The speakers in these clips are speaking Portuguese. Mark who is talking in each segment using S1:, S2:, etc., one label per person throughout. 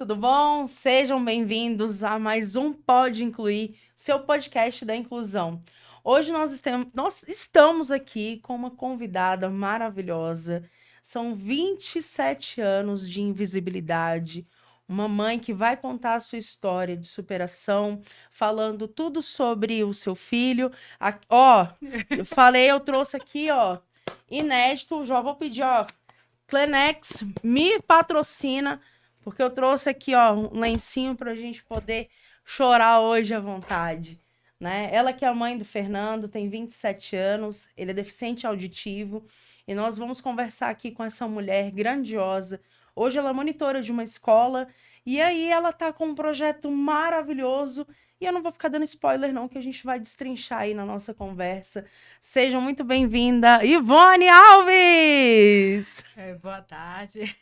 S1: tudo bom? Sejam bem-vindos a mais um Pode Incluir, seu podcast da inclusão. Hoje nós estamos aqui com uma convidada maravilhosa. São 27 anos de invisibilidade, uma mãe que vai contar a sua história de superação, falando tudo sobre o seu filho. Eu trouxe aqui, inédito, já vou pedir, Kleenex, me patrocina, porque eu trouxe aqui, um lencinho pra gente poder chorar hoje à vontade, né? Ela que é a mãe do Fernando, tem 27 anos, ele é deficiente auditivo, e nós vamos conversar aqui com essa mulher grandiosa. Hoje ela é monitora de uma escola, e aí ela tá com um projeto maravilhoso, e eu não vou ficar dando spoiler não, que a gente vai destrinchar aí na nossa conversa. Sejam muito bem-vinda, Ivone Alves!
S2: Boa tarde.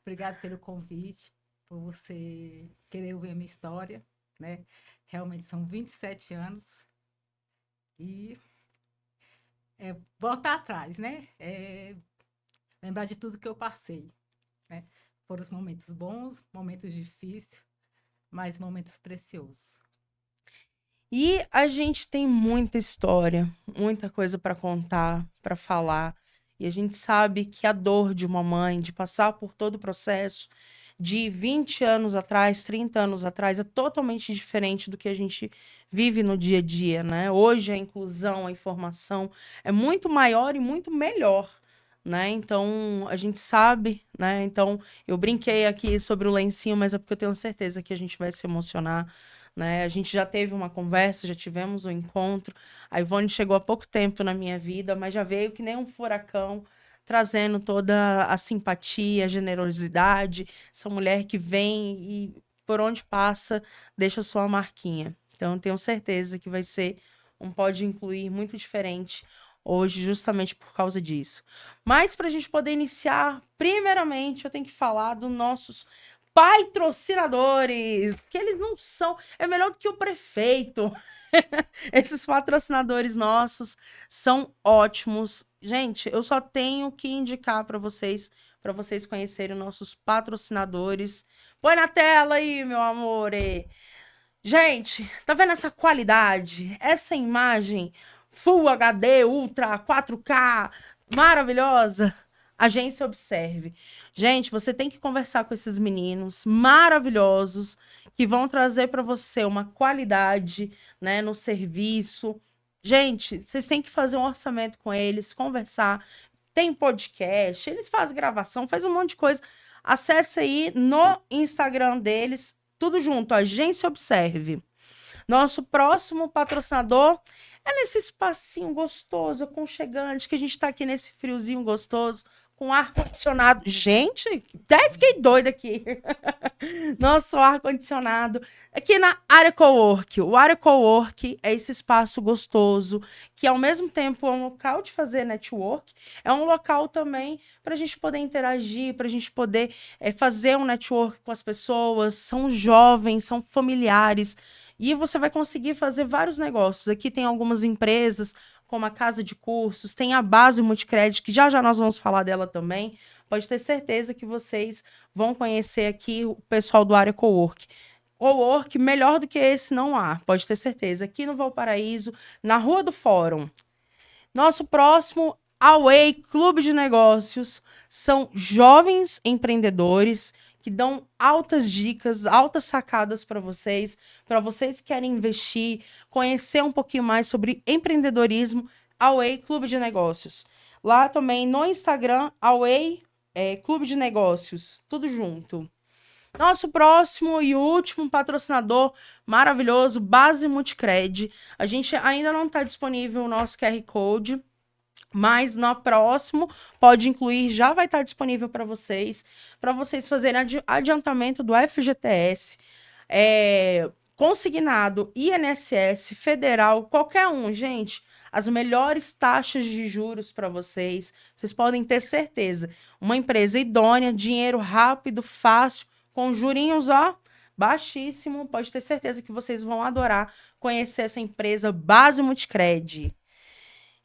S2: Obrigada pelo convite, por você querer ouvir a minha história, né? Realmente são 27 anos e voltar atrás, né? Lembrar de tudo que eu passei, né? Foram os momentos bons, momentos difíceis, mas momentos preciosos.
S1: E a gente tem muita história, muita coisa para contar, para falar. E a gente sabe que a dor de uma mãe, de passar por todo o processo de 20 anos atrás, 30 anos atrás, é totalmente diferente do que a gente vive no dia a dia, né? Hoje a inclusão, a informação é muito maior e muito melhor, né? Então, a gente sabe, né? Então, eu brinquei aqui sobre o lencinho, mas é porque eu tenho certeza que a gente vai se emocionar, né? A gente já teve uma conversa, já tivemos um encontro. A Ivone chegou há pouco tempo na minha vida, mas já veio que nem um furacão, trazendo toda a simpatia, a generosidade. Essa mulher que vem e por onde passa, deixa sua marquinha. Então, eu tenho certeza que vai ser um Pode Incluir muito diferente hoje, justamente por causa disso. Mas para a gente poder iniciar, primeiramente, eu tenho que falar dos nossos patrocinadores, que eles não são, é melhor do que o prefeito. Esses patrocinadores nossos são ótimos. Gente, eu só tenho que indicar para vocês conhecerem nossos patrocinadores. Põe na tela aí, meu amor. Gente, tá vendo essa qualidade? Essa imagem Full HD, Ultra, 4K, maravilhosa? Agência Observe. Gente, você tem que conversar com esses meninos maravilhosos que vão trazer para você uma qualidade, né, no serviço. Gente, vocês têm que fazer um orçamento com eles, conversar. Tem podcast, eles fazem gravação, faz um monte de coisa. Acesse aí no Instagram deles, tudo junto, Agência Observe. Nosso próximo patrocinador é nesse espacinho gostoso, aconchegante, que a gente está aqui nesse friozinho gostoso, com ar-condicionado. Gente, até fiquei doida aqui. Nosso ar-condicionado. Aqui na área Cowork. O área Cowork é esse espaço gostoso, que ao mesmo tempo é um local de fazer network, é um local também para a gente poder interagir, para a gente poder fazer um network com as pessoas. São jovens, são familiares. E você vai conseguir fazer vários negócios. Aqui tem algumas empresas, como a Casa de Cursos, tem a Base Multicred, que já já nós vamos falar dela também. Pode ter certeza que vocês vão conhecer aqui o pessoal do área Cowork. Cowork, melhor do que esse não há, pode ter certeza. Aqui no Valparaíso, na Rua do Fórum. Nosso próximo, Away Clube de Negócios, são jovens empreendedores que dão altas dicas, altas sacadas para vocês que querem investir, conhecer um pouquinho mais sobre empreendedorismo. Away Clube de Negócios. Lá também no Instagram, Away Clube de Negócios, tudo junto. Nosso próximo e último patrocinador maravilhoso, Base Multicred. A gente ainda não está disponível o nosso QR Code, mas no próximo Pode Incluir, já vai estar disponível para vocês fazerem adiantamento do FGTS, consignado, INSS, federal, qualquer um, gente. As melhores taxas de juros para vocês. Vocês podem ter certeza. Uma empresa idônea, dinheiro rápido, fácil, com jurinhos, baixíssimo. Pode ter certeza que vocês vão adorar conhecer essa empresa Base Multicred.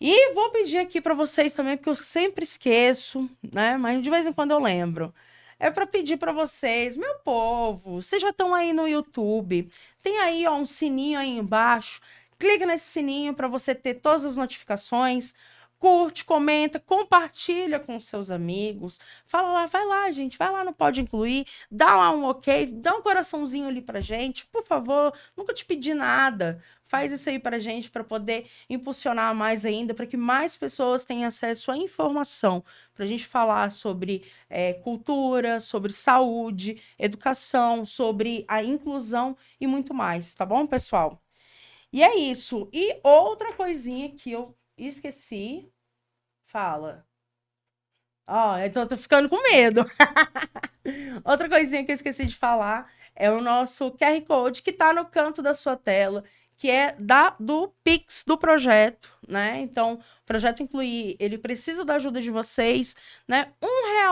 S1: E vou pedir aqui para vocês também, porque eu sempre esqueço, né? Mas de vez em quando eu lembro. é para pedir para vocês, meu povo, vocês já estão aí no YouTube, tem aí ó, um sininho aí embaixo, clica nesse sininho para você ter todas as notificações, curte, comenta, compartilha com seus amigos, fala lá, vai lá, gente, vai lá no Pode Incluir, dá lá um ok, dá um coraçãozinho ali pra gente, por favor, nunca te pedi nada, faz isso aí pra gente, para poder impulsionar mais ainda, para que mais pessoas tenham acesso à informação, para a gente falar sobre cultura, sobre saúde, educação, sobre a inclusão e muito mais, tá bom, pessoal? E é isso. E outra coisinha que eu esqueci, fala. Ó, eu tô ficando com medo. Outra coisinha que eu esqueci de falar é o nosso QR Code que tá no canto da sua tela, que é do Pix do projeto, né? Então, o projeto Incluir, ele precisa da ajuda de vocês, né? R$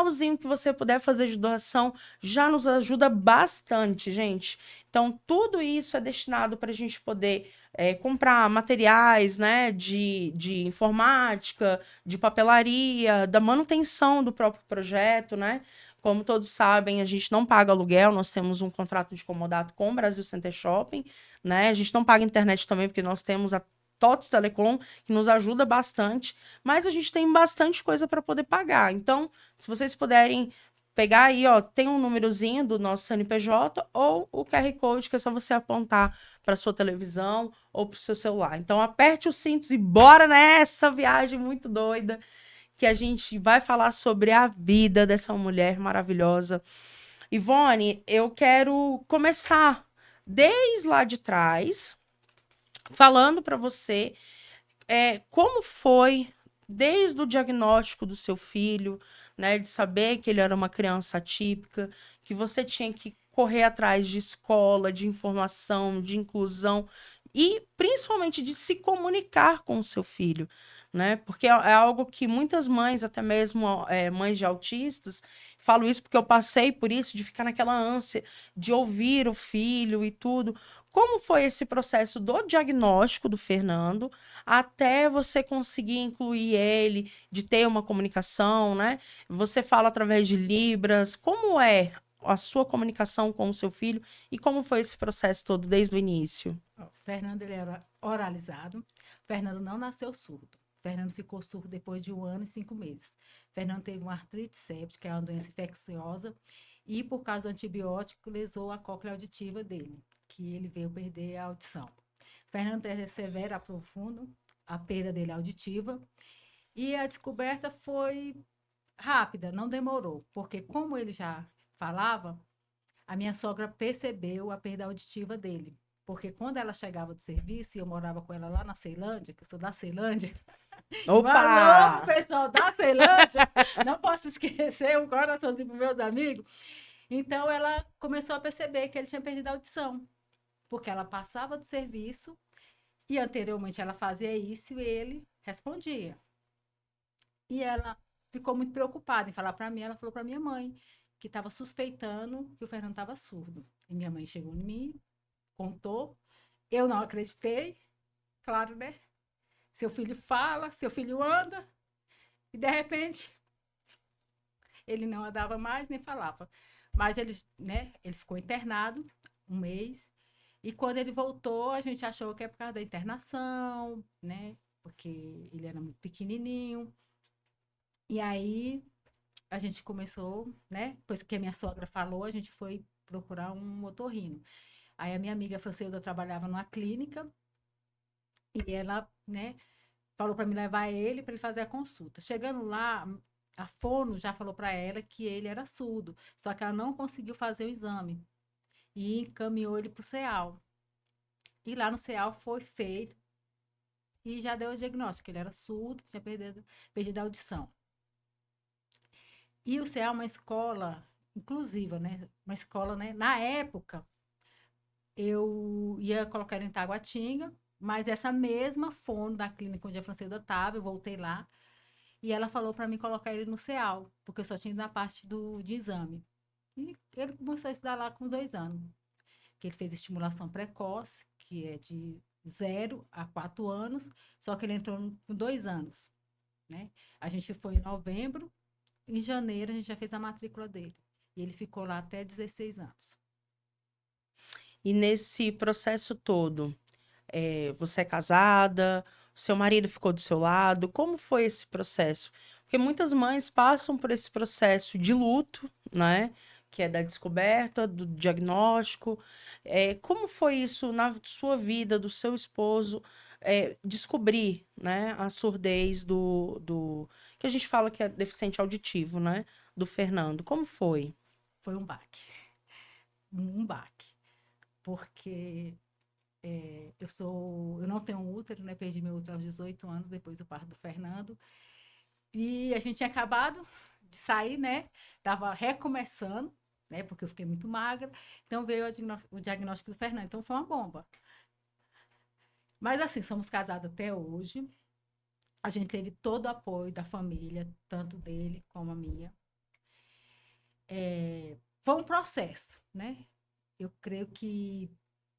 S1: 1 que você puder fazer de doação já nos ajuda bastante, gente. Então, tudo isso é destinado para a gente poder comprar materiais, né? De informática, de papelaria, da manutenção do próprio projeto, né? Como todos sabem, a gente não paga aluguel, nós temos um contrato de comodato com o Brasil Center Shopping, né? A gente não paga internet também, porque nós temos a TOTS Telecom, que nos ajuda bastante, mas a gente tem bastante coisa para poder pagar. Então, se vocês puderem pegar aí, ó, tem um númerozinho do nosso CNPJ ou o QR Code, que é só você apontar para sua televisão ou para o seu celular. Então, aperte os cintos e bora nessa viagem muito doida que a gente vai falar sobre a vida dessa mulher maravilhosa. Ivone, eu quero começar desde lá de trás, falando para você como foi desde o diagnóstico do seu filho, né, de saber que ele era uma criança atípica, que você tinha que correr atrás de escola, de informação, de inclusão e principalmente de se comunicar com o seu filho, né? Porque é algo que muitas mães, até mesmo mães de autistas, falo isso porque eu passei por isso, de ficar naquela ânsia de ouvir o filho e tudo. Como foi esse processo do diagnóstico do Fernando até você conseguir incluir ele, de ter uma comunicação, né? Você fala através de Libras. Como é a sua comunicação com o seu filho e como foi esse processo todo desde o início?
S2: Ó, Fernando, ele era oralizado. Fernando não nasceu surdo. Fernando ficou surdo depois de 1 ano e 5 meses. Fernando teve uma artrite séptica, que é uma doença infecciosa, e por causa do antibiótico lesou a cóclea auditiva dele, que ele veio perder a audição. Fernando teve severa, profundo, a perda dele auditiva, e a descoberta foi rápida, não demorou, porque como ele já falava, a minha sogra percebeu a perda auditiva dele. Porque quando ela chegava do serviço, e eu morava com ela lá na Ceilândia, que eu sou da Ceilândia, e um alô pro
S1: Opa!
S2: pessoal da Ceilândia, não posso esquecer um coraçãozinho para meus amigos. Então ela começou a perceber que ele tinha perdido a audição, porque ela passava do serviço e anteriormente ela fazia isso e ele respondia. E ela ficou muito preocupada em falar para mim, ela falou para minha mãe que estava suspeitando que o Fernando estava surdo. E minha mãe chegou em mim, contou, eu não acreditei, claro, né? Seu filho fala, seu filho anda, e de repente ele não andava mais nem falava. Mas ele, né, ele ficou internado 1 mês, e quando ele voltou, a gente achou que é por causa da internação, né? Porque ele era muito pequenininho. E aí a gente começou, né? Depois que a minha sogra falou, a gente foi procurar um otorrino. Aí a minha amiga Francilda trabalhava numa clínica e ela, né, falou para me levar ele para ele fazer a consulta. Chegando lá, a fono já falou para ela que ele era surdo, só que ela não conseguiu fazer o exame e encaminhou ele para o CEAL. E lá no CEAL foi feito e já deu o diagnóstico, que ele era surdo, que tinha perdido a audição. E o CEAL é uma escola inclusiva, né? Uma escola, né? Na época, eu ia colocar ele em Taguatinga, mas essa mesma fono da clínica onde a Francilda estava, eu voltei lá, e ela falou para mim colocar ele no CEAL, porque eu só tinha ido na parte de exame. E ele começou a estudar lá com 2 anos, que ele fez estimulação precoce, que é de 0 a 4 anos, só que ele entrou com 2 anos, né? A gente foi em novembro, em janeiro a gente já fez a matrícula dele. E ele ficou lá até 16 anos.
S1: E nesse processo todo, você é casada, seu marido ficou do seu lado, como foi esse processo? Porque muitas mães passam por esse processo de luto, né? Que é da descoberta, do diagnóstico. Como foi isso na sua vida, do seu esposo, descobrir, né, a surdez que a gente fala que é deficiente auditivo, né? Do Fernando. Como foi?
S2: Foi um baque. Um baque. Porque eu não tenho um útero, né? Perdi meu útero aos 18 anos, depois do parto do Fernando. E a gente tinha acabado de sair, né? Tava recomeçando, né? Porque eu fiquei muito magra. Então veio o diagnóstico do Fernando. Então foi uma bomba. Mas assim, somos casados até hoje. A gente teve todo o apoio da família, tanto dele como a minha. Foi um processo, né? Eu creio que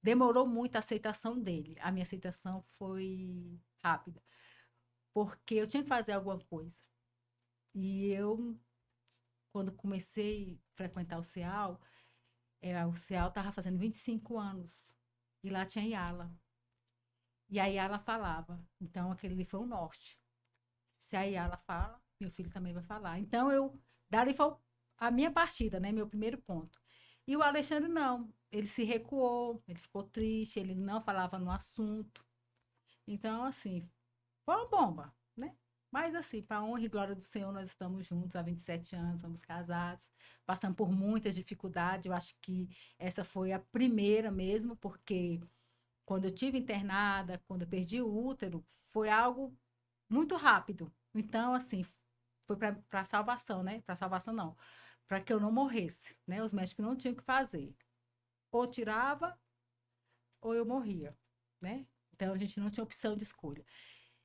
S2: demorou muito a aceitação dele. A minha aceitação foi rápida, porque eu tinha que fazer alguma coisa. E eu, quando comecei a frequentar o CEAL estava fazendo 25 anos. E lá tinha Yala. E a Yala falava. Então, aquele ali foi o norte. Se a Yala fala, meu filho também vai falar. Então, dali foi a minha partida, né? Meu primeiro ponto. E o Alexandre não. Ele se recuou, ele ficou triste, ele não falava no assunto. Então, assim, foi uma bomba, né? Mas, assim, para a honra e glória do Senhor, nós estamos juntos há 27 anos, somos casados, passamos por muitas dificuldades. Eu acho que essa foi a primeira mesmo, porque quando eu tive internada, quando eu perdi o útero, foi algo muito rápido. Então, assim, foi para salvação, né? Para salvação não, para que eu não morresse, né? Os médicos não tinham o que fazer. Ou tirava, ou eu morria, né? Então a gente não tinha opção de escolha.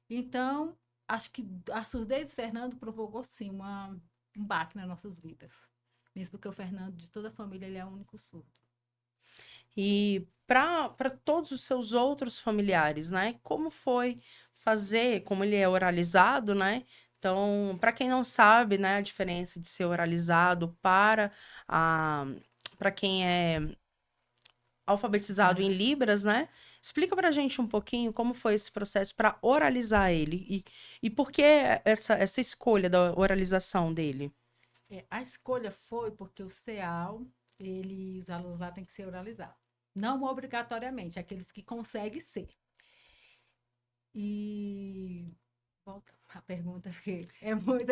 S2: Então, acho que a surdez do Fernando provocou sim um baque nas nossas vidas. Mesmo porque o Fernando, de toda a família, ele é o único surdo.
S1: E para todos os seus outros familiares, né? Como foi fazer, como ele é oralizado, né? Então, para quem não sabe, né, a diferença de ser oralizado a para quem é alfabetizado em Libras, né? Explica pra gente um pouquinho como foi esse processo para oralizar ele e por que essa escolha da oralização dele.
S2: A escolha foi porque o CEAL, os alunos lá têm que ser oralizados. Não obrigatoriamente, aqueles que conseguem ser. E volta a pergunta, porque é muito.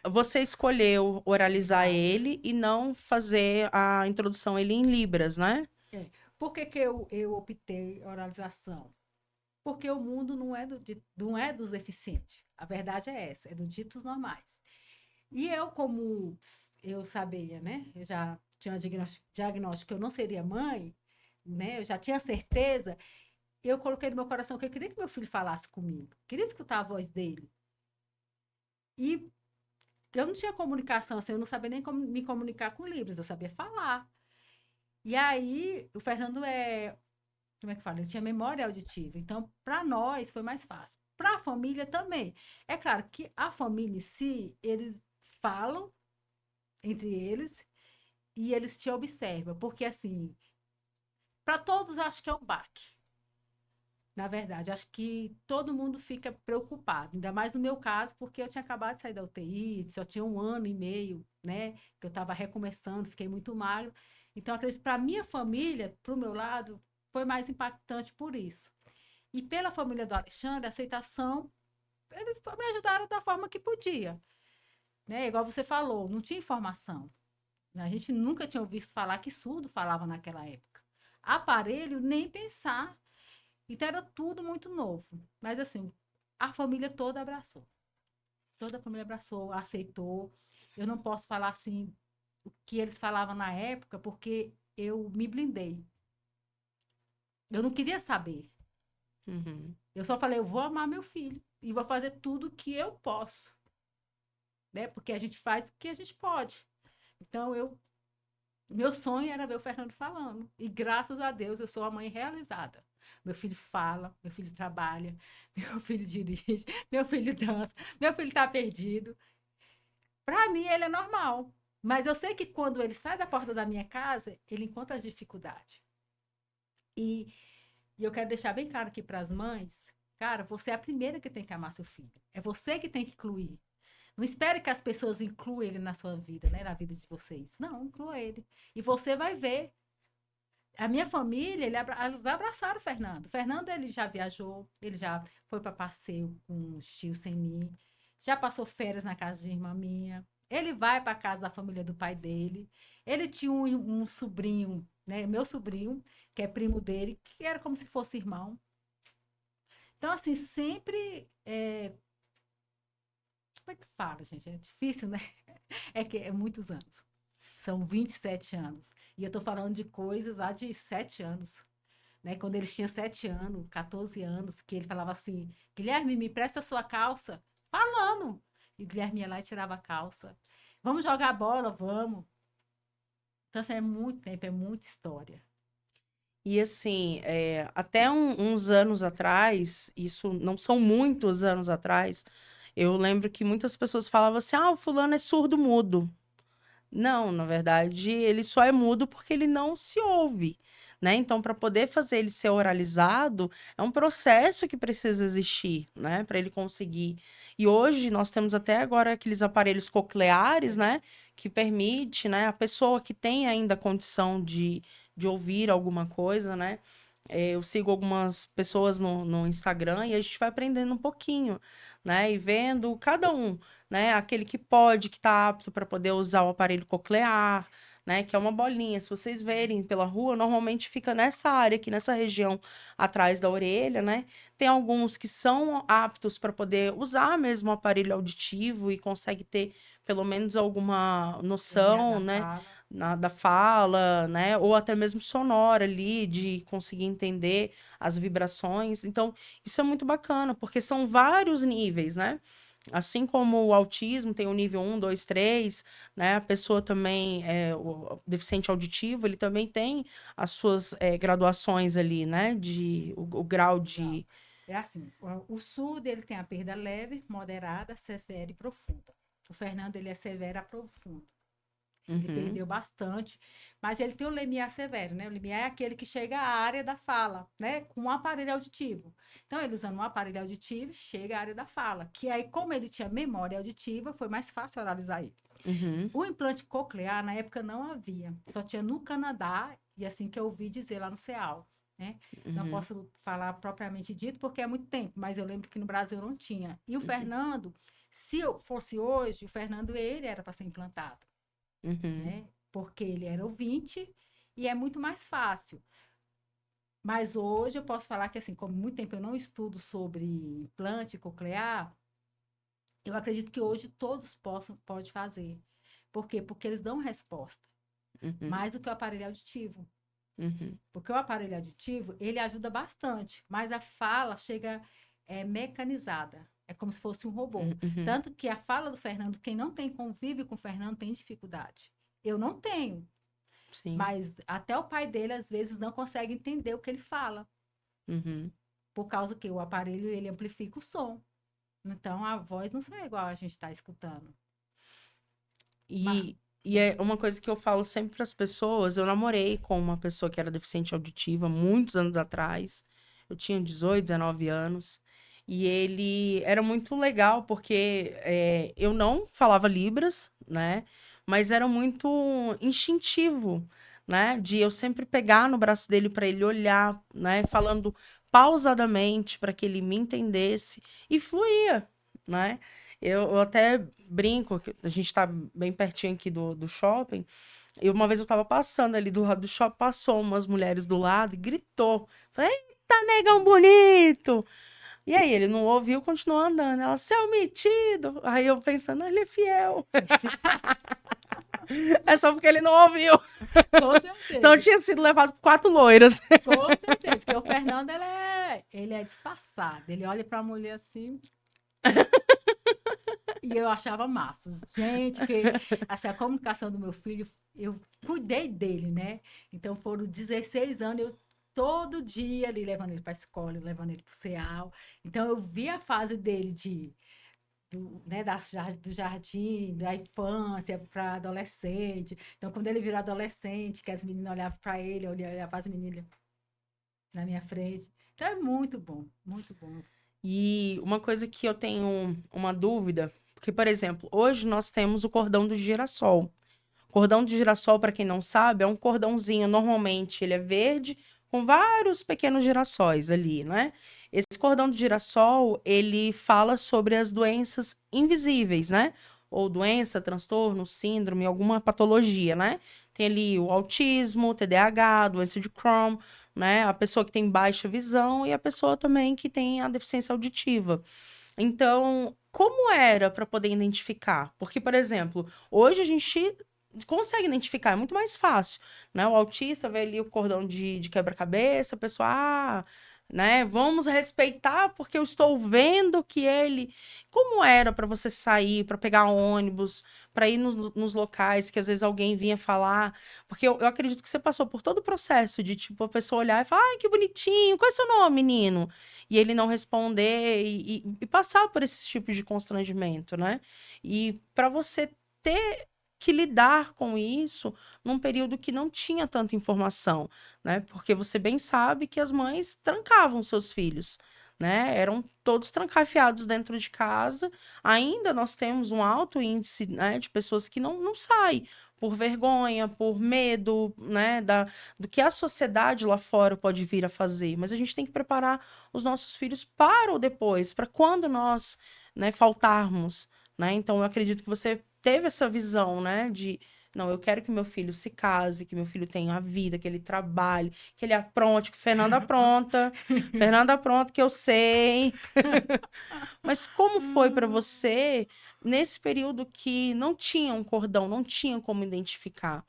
S1: Você escolheu oralizar
S2: Exato.
S1: ele e não fazer a introdução ele em Libras, né?
S2: Por que, que eu optei a oralização? Porque o mundo não é dos deficientes. A verdade é essa, é dos ditos normais. E eu, como eu sabia, né? Eu já tinha um diagnóstico que eu não seria mãe, né? Eu já tinha certeza. Eu coloquei no meu coração que eu queria que meu filho falasse comigo. Queria escutar a voz dele. E eu não tinha comunicação, assim, eu não sabia nem como me comunicar com Libras, eu sabia falar. E aí, o Fernando como é que fala? Ele tinha memória auditiva. Então, para nós foi mais fácil. Para a família também. É claro que a família em si, eles falam entre eles e eles te observam, porque assim, para todos acho que é um baque. Na verdade, acho que todo mundo fica preocupado, ainda mais no meu caso, porque eu tinha acabado de sair da UTI, só tinha 1 ano e meio, né, que eu estava recomeçando, fiquei muito magro. Então, acredito que para minha família, para o meu lado, foi mais impactante por isso. E pela família do Alexandre, a aceitação, eles me ajudaram da forma que podia, né? Igual você falou, não tinha informação. A gente nunca tinha ouvido falar que surdo falava naquela época. Aparelho, nem pensar. Então era tudo muito novo. Mas assim, a família toda abraçou. Toda a família abraçou, aceitou. Eu não posso falar assim o que eles falavam na época, porque eu me blindei. Eu não queria saber.
S1: Uhum.
S2: Eu só falei, eu vou amar meu filho e vou fazer tudo o que eu posso, né? Porque a gente faz o que a gente pode. Então meu sonho era ver o Fernando falando. E graças a Deus eu sou a mãe realizada. Meu filho fala, meu filho trabalha, meu filho dirige, meu filho dança, meu filho tá perdido. Para mim ele é normal. Mas eu sei que quando ele sai da porta da minha casa, ele encontra as dificuldades. E, e eu quero deixar bem claro aqui para as mães, cara, você é a primeira que tem que amar seu filho. É você que tem que incluir. Não espere que as pessoas incluam ele na sua vida, né? Na vida de vocês. Não, inclua ele. E você vai ver. A minha família, eles abraçaram o Fernando. O Fernando, ele já viajou, ele já foi para passeio com os tios sem mim, já passou férias na casa de irmã minha. Ele vai para casa da família do pai dele. Ele tinha um sobrinho, né? Meu sobrinho, que é primo dele, que era como se fosse irmão. Então, assim, sempre. Como é que fala, gente? É difícil, né? É que é muitos anos. São 27 anos. E eu tô falando de coisas lá de 7 anos. Né? Quando ele tinha 7 anos, 14 anos, que ele falava assim: Guilherme, me empresta a sua calça. Falando. E o Guilherme ia lá e tirava a calça. Vamos jogar bola? Vamos. Então, assim, é muito tempo, é muita história.
S1: E assim, até uns anos atrás, isso não são muitos anos atrás, eu lembro que muitas pessoas falavam assim: ah, o fulano é surdo-mudo. Não, na verdade, ele só é mudo porque ele não se ouve, né? Então, para poder fazer ele ser oralizado, é um processo que precisa existir, né? Para ele conseguir. E hoje nós temos até agora aqueles aparelhos cocleares, né? Que permite, né? A pessoa que tem ainda condição de ouvir alguma coisa, né? Eu sigo algumas pessoas no Instagram e a gente vai aprendendo um pouquinho, né? E vendo cada um, né? Aquele que pode, que está apto para poder usar o aparelho coclear, né? Que é uma bolinha. Se vocês verem pela rua, normalmente fica nessa área aqui, nessa região atrás da orelha, né? Tem alguns que são aptos para poder usar mesmo o aparelho auditivo e consegue ter pelo menos alguma noção, né? Da fala, né? Ou até mesmo sonora ali, de conseguir entender as vibrações. Então, isso é muito bacana, porque são vários níveis, né? Assim como o autismo tem o nível 1, 2, 3, né? A pessoa também, o deficiente auditivo, ele também tem as suas graduações ali, né? O grau de...
S2: É assim, o surdo, ele tem a perda leve, moderada, severa e profunda. O Fernando, ele é severa a profundo. Ele perdeu bastante, mas ele tem o limiar severo, né? O limiar é aquele que chega à área da fala, né? Com um aparelho auditivo. Então, ele usando um aparelho auditivo, chega à área da fala. Que aí, como ele tinha memória auditiva, foi mais fácil oralizar ele. O implante coclear, na época, não havia. Só tinha no Canadá, e assim que eu ouvi dizer lá no CEAL, né? Não posso falar propriamente dito, porque é muito tempo, mas eu lembro que no Brasil não tinha. E o Fernando, se eu fosse hoje, o Fernando, ele era para ser implantado. Né? Porque ele era ouvinte e é muito mais fácil. Mas hoje eu posso falar que, assim, como muito tempo eu não estudo sobre implante coclear, eu acredito que hoje todos podem fazer. Por quê? Porque eles dão resposta. Mais do que o aparelho auditivo. Porque o aparelho auditivo, ele ajuda bastante, mas a fala chega mecanizada. É como se fosse um robô. Tanto que a fala do Fernando, quem não tem convívio com o Fernando tem dificuldade. Eu não tenho.
S1: Sim.
S2: Mas até o pai dele, às vezes, não consegue entender o que ele fala. Por causa que o aparelho, ele amplifica o som. Então, a voz não sai igual a gente está escutando.
S1: E é uma coisa que eu falo sempre para as pessoas. Eu namorei com uma pessoa que era deficiente auditiva muitos anos atrás. Eu tinha 18, 19 anos. E ele era muito legal, porque eu não falava Libras, né? Mas era muito instintivo, né? De eu sempre pegar no braço dele para ele olhar, né? Falando pausadamente para que ele me entendesse. E fluía, né? Eu até brinco, que a gente tá bem pertinho aqui do shopping. E uma vez eu tava passando ali do lado do shopping, passou umas mulheres do lado e gritou. Falei, eita, negão bonito! E aí ele não ouviu, continuou andando. Ela, seu metido! Aí eu pensando, ele é fiel. É só porque ele não ouviu.
S2: Com certeza.
S1: Não tinha sido levado por 4 loiras.
S2: Com certeza. Porque o Fernando, ele é disfarçado. Ele olha pra mulher assim... E eu achava massa. Gente, que assim, a comunicação do meu filho, eu cuidei dele, né? Então foram 16 anos, eu todo dia ali levando ele para a escola, levando ele para o CEAL. Então eu vi a fase dele de né, do jardim, da infância para adolescente. Então, quando ele virou adolescente, que as meninas olhavam para ele, eu olhava para as meninas na minha frente. Então, é muito bom, muito bom.
S1: E uma coisa que eu tenho uma dúvida, porque, por exemplo, hoje nós temos o cordão do girassol. Cordão de girassol, para quem não sabe, é um cordãozinho, normalmente ele é verde, com vários pequenos girassóis ali, né? Esse cordão de girassol, ele fala sobre as doenças invisíveis, né? Ou doença, transtorno, síndrome, alguma patologia, né? Tem ali o autismo, TDAH, doença de Crohn, né? A pessoa que tem baixa visão e a pessoa também que tem a deficiência auditiva. Então, como era para poder identificar? Porque, por exemplo, hoje a gente consegue identificar, é muito mais fácil, né? O autista vê ali o cordão de quebra-cabeça, a pessoa, né? Vamos respeitar porque eu estou vendo que ele. Como era para você sair, para pegar ônibus, para ir nos locais que às vezes alguém vinha falar? Porque eu acredito que você passou por todo o processo de, tipo, a pessoa olhar e falar, ai, que bonitinho, qual é o seu nome, menino? E ele não responder e passar por esses tipos de constrangimento, né? E para você ter que lidar com isso num período que não tinha tanta informação, né? Porque você bem sabe que as mães trancavam seus filhos, né? Eram todos trancafiados dentro de casa. Ainda nós temos um alto índice, né, de pessoas que não saem por vergonha, por medo, né, do que a sociedade lá fora pode vir a fazer. Mas a gente tem que preparar os nossos filhos para o depois, para quando nós, né, faltarmos, né? Então eu acredito que você teve essa visão, né, de não, eu quero que meu filho se case, que meu filho tenha a vida, que ele trabalhe, que ele apronte, que Fernanda apronta, que eu sei. Mas como foi para você nesse período que não tinha um cordão, não tinha como identificar?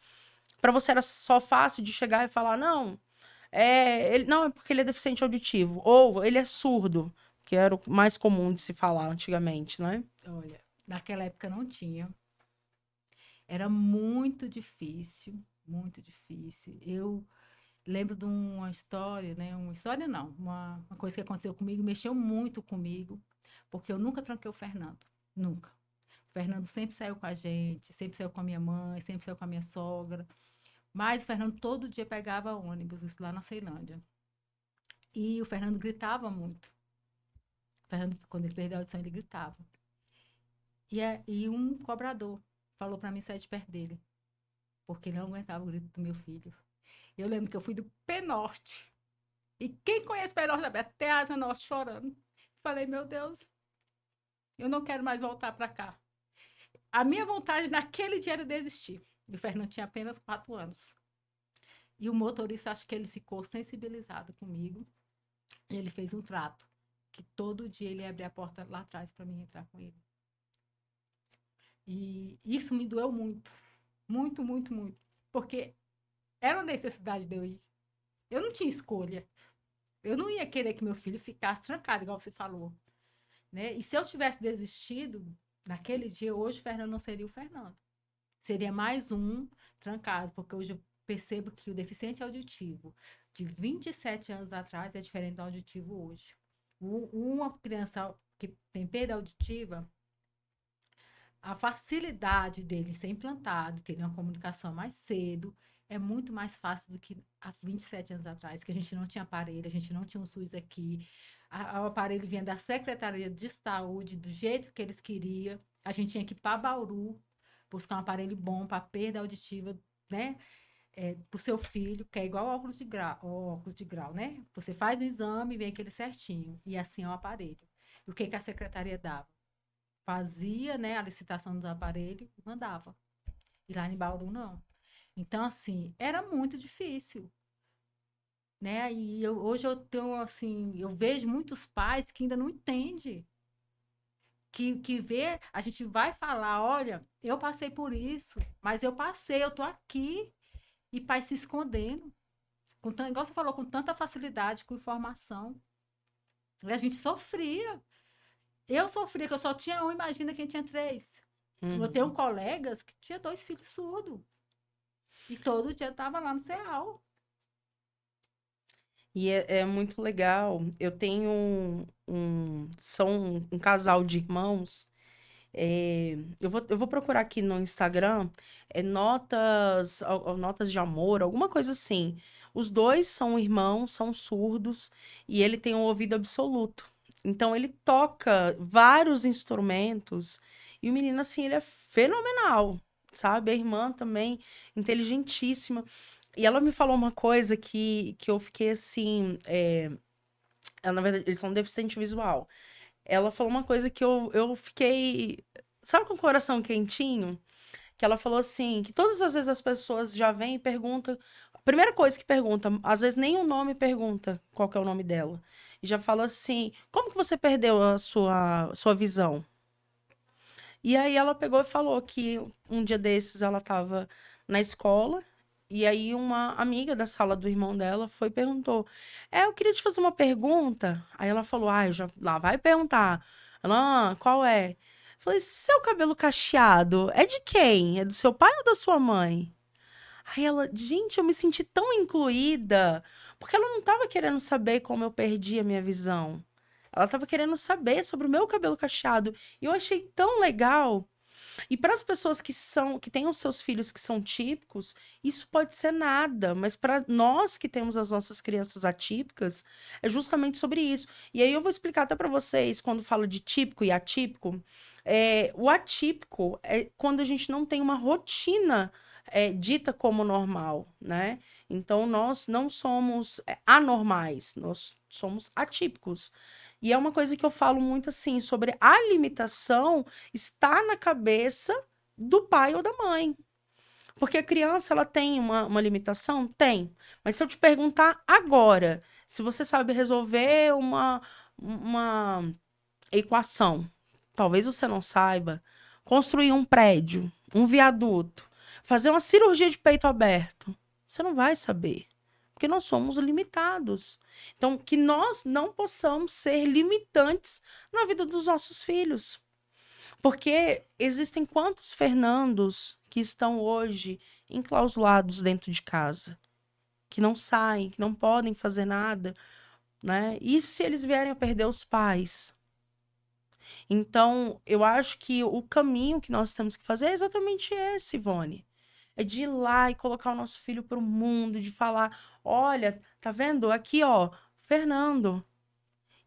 S1: Para você era só fácil de chegar e falar, não, não, é porque ele é deficiente auditivo, ou ele é surdo, que era o mais comum de se falar antigamente, né?
S2: Olha, naquela época não tinha. Era muito difícil, muito difícil. Eu lembro de uma história, né? Uma história não, uma coisa que aconteceu comigo, mexeu muito comigo, porque eu nunca tranquei o Fernando, nunca. O Fernando sempre saiu com a gente, sempre saiu com a minha mãe, sempre saiu com a minha sogra. Mas o Fernando todo dia pegava ônibus, isso lá na Ceilândia. E o Fernando gritava muito. O Fernando, quando ele perdeu a audição, ele gritava. E um cobrador falou para mim sair de perto dele, porque ele não aguentava o grito do meu filho. Eu lembro que eu fui do Penorte. E quem conhece Penorte sabe, até a Asa Norte chorando. Falei, meu Deus, eu não quero mais voltar para cá. A minha vontade naquele dia era desistir. E o Fernando tinha apenas 4 anos. E o motorista, acho que ele ficou sensibilizado comigo. E ele fez um trato. Que todo dia ele ia abrir a porta lá atrás para mim entrar com ele. E isso me doeu muito. Muito, muito, muito. Porque era uma necessidade de eu ir. Eu não tinha escolha. Eu não ia querer que meu filho ficasse trancado, igual você falou. Né? E se eu tivesse desistido naquele dia, hoje o Fernando não seria o Fernando. Seria mais um trancado, porque hoje eu percebo que o deficiente auditivo de 27 anos atrás é diferente do auditivo hoje. Uma criança que tem perda auditiva, a facilidade dele ser implantado, ter uma comunicação mais cedo, é muito mais fácil do que há 27 anos atrás, que a gente não tinha aparelho, a gente não tinha um SUS aqui, o aparelho vinha da Secretaria de Saúde, do jeito que eles queriam, a gente tinha que ir para Bauru, buscar um aparelho bom para perda auditiva, né? Para o seu filho, que é igual óculos de grau, né? Você faz o exame e vem aquele certinho, e assim é o aparelho. E o que a secretaria dava? Fazia, né, a licitação dos aparelhos e mandava. E lá em Bauru, não. Então, assim, era muito difícil, né? E hoje eu tenho, assim, eu vejo muitos pais que ainda não entendem. Que vê, a gente vai falar, olha, eu passei por isso, mas eu passei, eu tô aqui. E pai se escondendo. Igual você falou, com tanta facilidade, com informação. E a gente sofria. Eu sofria, que eu só tinha um, imagina quem tinha 3. Eu tenho
S1: Uhum.
S2: colegas que tinha 2 filhos surdos. E todo dia tava lá no CEAL.
S1: E é muito legal. Eu tenho são um casal de irmãos Eu vou procurar aqui no Instagram, notas de amor, alguma coisa assim. Os dois são irmãos, são surdos, e ele tem um ouvido absoluto. Então, ele toca vários instrumentos, e o menino, assim, ele é fenomenal, sabe? A irmã também, inteligentíssima. E ela me falou uma coisa que eu fiquei assim. Na verdade, eles são deficiente visual. Ela falou uma coisa que eu fiquei. Sabe, com o coração quentinho? Que ela falou assim: que todas as vezes as pessoas já vêm e perguntam. A primeira coisa que pergunta, às vezes nem o nome pergunta qual que é o nome dela. E já fala assim: como que você perdeu a sua visão? E aí ela pegou e falou que um dia desses ela estava na escola. E aí uma amiga da sala do irmão dela foi e perguntou: eu queria te fazer uma pergunta. Aí ela falou: já lá vai perguntar. Ela: qual é? Eu falei: seu cabelo cacheado é de quem? É do seu pai ou da sua mãe? Aí ela: gente, eu me senti tão incluída, porque ela não estava querendo saber como eu perdi a minha visão. Ela estava querendo saber sobre o meu cabelo cacheado. E eu achei tão legal. E para as pessoas que têm os seus filhos que são típicos, isso pode ser nada, mas para nós que temos as nossas crianças atípicas, é justamente sobre isso. E aí eu vou explicar até para vocês, quando falo de típico e atípico, o atípico é quando a gente não tem uma rotina dita como normal, né? Então nós não somos anormais, nós somos atípicos. E é uma coisa que eu falo muito assim, sobre a limitação está na cabeça do pai ou da mãe. Porque a criança, ela tem uma limitação? Tem. Mas se eu te perguntar agora, se você sabe resolver uma equação, talvez você não saiba, construir um prédio, um viaduto, fazer uma cirurgia de peito aberto, você não vai saber. Porque nós somos limitados. Então, que nós não possamos ser limitantes na vida dos nossos filhos. Porque existem quantos Fernandos que estão hoje enclausulados dentro de casa, que não saem, que não podem fazer nada, né? E se eles vierem a perder os pais? Então, eu acho que o caminho que nós temos que fazer é exatamente esse, Ivone. É de ir lá e colocar o nosso filho para o mundo, de falar: olha, tá vendo? Aqui, ó, Fernando.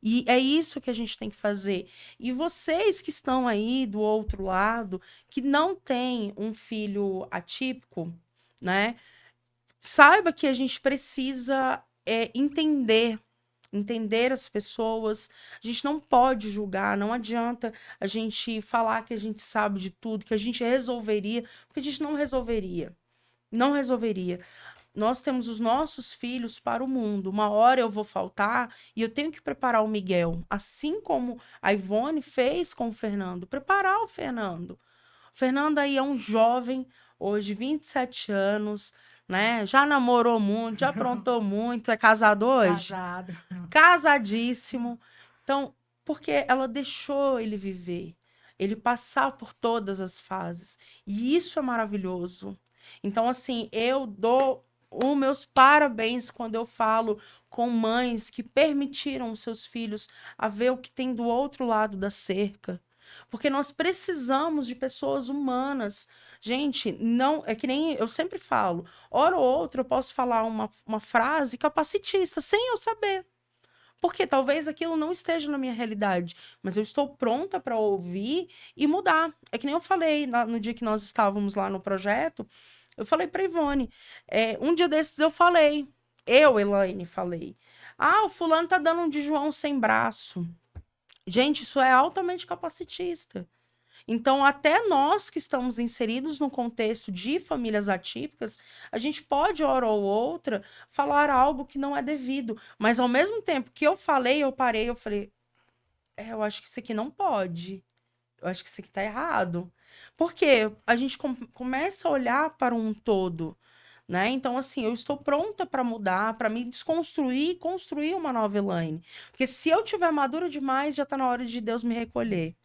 S1: E é isso que a gente tem que fazer. E vocês que estão aí do outro lado, que não têm um filho atípico, né? Saiba que a gente precisa entender as pessoas. A gente não pode julgar, não adianta a gente falar que a gente sabe de tudo, que a gente resolveria, porque a gente não resolveria. Não resolveria. Nós temos os nossos filhos para o mundo. Uma hora eu vou faltar e eu tenho que preparar o Miguel, assim como a Ivone fez com o Fernando, preparar o Fernando. O Fernando aí é um jovem, hoje 27 anos, né? Já namorou muito, já aprontou muito, é casado hoje?
S2: Casado.
S1: Casadíssimo. Então, porque ela deixou ele viver, ele passar por todas as fases. E isso é maravilhoso. Então, assim, eu dou os meus parabéns quando eu falo com mães que permitiram os seus filhos a ver o que tem do outro lado da cerca. Porque nós precisamos de pessoas humanas. Gente, não é que nem eu sempre falo, hora ou outra eu posso falar uma frase capacitista, sem eu saber. Porque talvez aquilo não esteja na minha realidade, mas eu estou pronta para ouvir e mudar. É que nem eu falei no dia que nós estávamos lá no projeto, eu falei para Ivone, um dia desses eu falei, Elaine, falei, o fulano tá dando um de João sem braço. Gente, isso é altamente capacitista. Então, até nós que estamos inseridos no contexto de famílias atípicas, a gente pode, hora ou outra, falar algo que não é devido. Mas, ao mesmo tempo que eu falei, eu parei, eu falei, eu acho que isso aqui não pode. Eu acho que isso aqui tá errado. Porque a gente começa a olhar para um todo, né? Então, assim, eu estou pronta para mudar, para me desconstruir e construir uma nova Elaine. Porque se eu tiver madura demais, já tá na hora de Deus me recolher.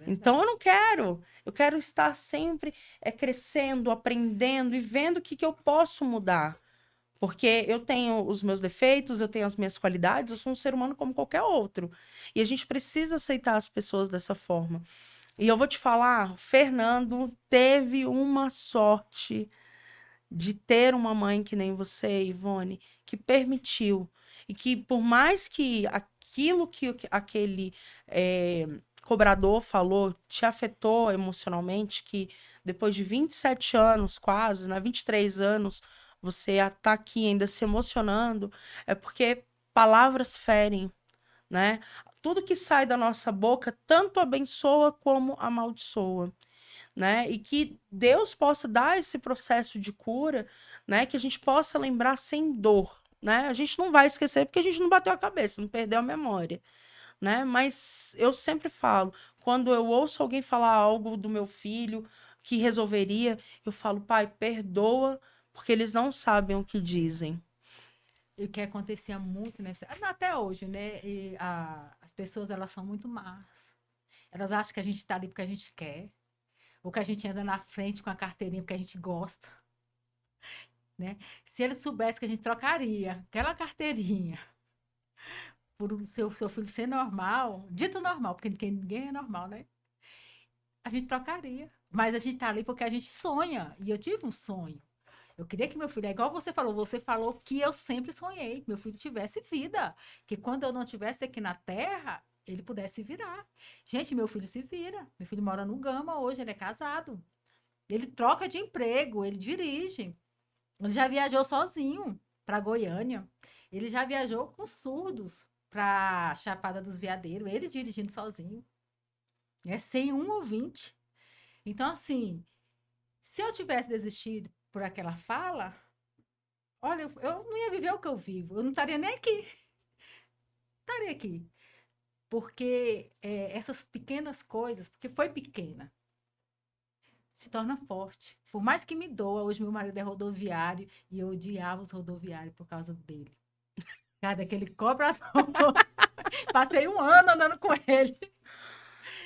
S1: Então eu não quero. Eu quero estar sempre crescendo, aprendendo e vendo o que eu posso mudar. Porque eu tenho os meus defeitos, eu tenho as minhas qualidades, eu sou um ser humano como qualquer outro. E a gente precisa aceitar as pessoas dessa forma. E eu vou te falar, o Fernando teve uma sorte de ter uma mãe que nem você, Ivone, que permitiu. E que por mais que aquilo que aquele cobrador falou te afetou emocionalmente, que depois de 27 anos quase, né, 23 anos, você tá aqui ainda se emocionando, é porque palavras ferem, né? Tudo que sai da nossa boca tanto abençoa como amaldiçoa, né? E que Deus possa dar esse processo de cura, né? Que a gente possa lembrar sem dor, né? A gente não vai esquecer porque a gente não bateu a cabeça, não perdeu a memória, né? Mas eu sempre falo, quando eu ouço alguém falar algo do meu filho que resolveria, eu falo, pai, perdoa, porque eles não sabem o que dizem.
S2: E o que acontecia muito até hoje, né? As pessoas, elas são muito más. Elas acham que a gente tá ali porque a gente quer, ou que a gente anda na frente com a carteirinha porque a gente gosta, né? Se eles soubessem que a gente trocaria aquela carteirinha por o seu filho ser normal, dito normal, porque ninguém é normal, né? A gente trocaria. Mas a gente tá ali porque a gente sonha. E eu tive um sonho. Eu queria que meu filho, é igual você falou que eu sempre sonhei, que meu filho tivesse vida. Que quando eu não estivesse aqui na Terra, ele pudesse virar. Gente, meu filho se vira. Meu filho mora no Gama hoje, ele é casado. Ele troca de emprego, ele dirige. Ele já viajou sozinho para Goiânia. Ele já viajou com surdos para Chapada dos Veadeiros, ele dirigindo sozinho. É sem um ouvinte. Então, assim, se eu tivesse desistido por aquela fala, olha, eu não ia viver o que eu vivo. Eu não estaria nem aqui. Estaria aqui. Porque essas pequenas coisas, porque foi pequena, se torna forte. Por mais que me doa, hoje meu marido é rodoviário e eu odiava os rodoviários por causa dele. Cara, daquele cobrador. Passei um ano andando com ele.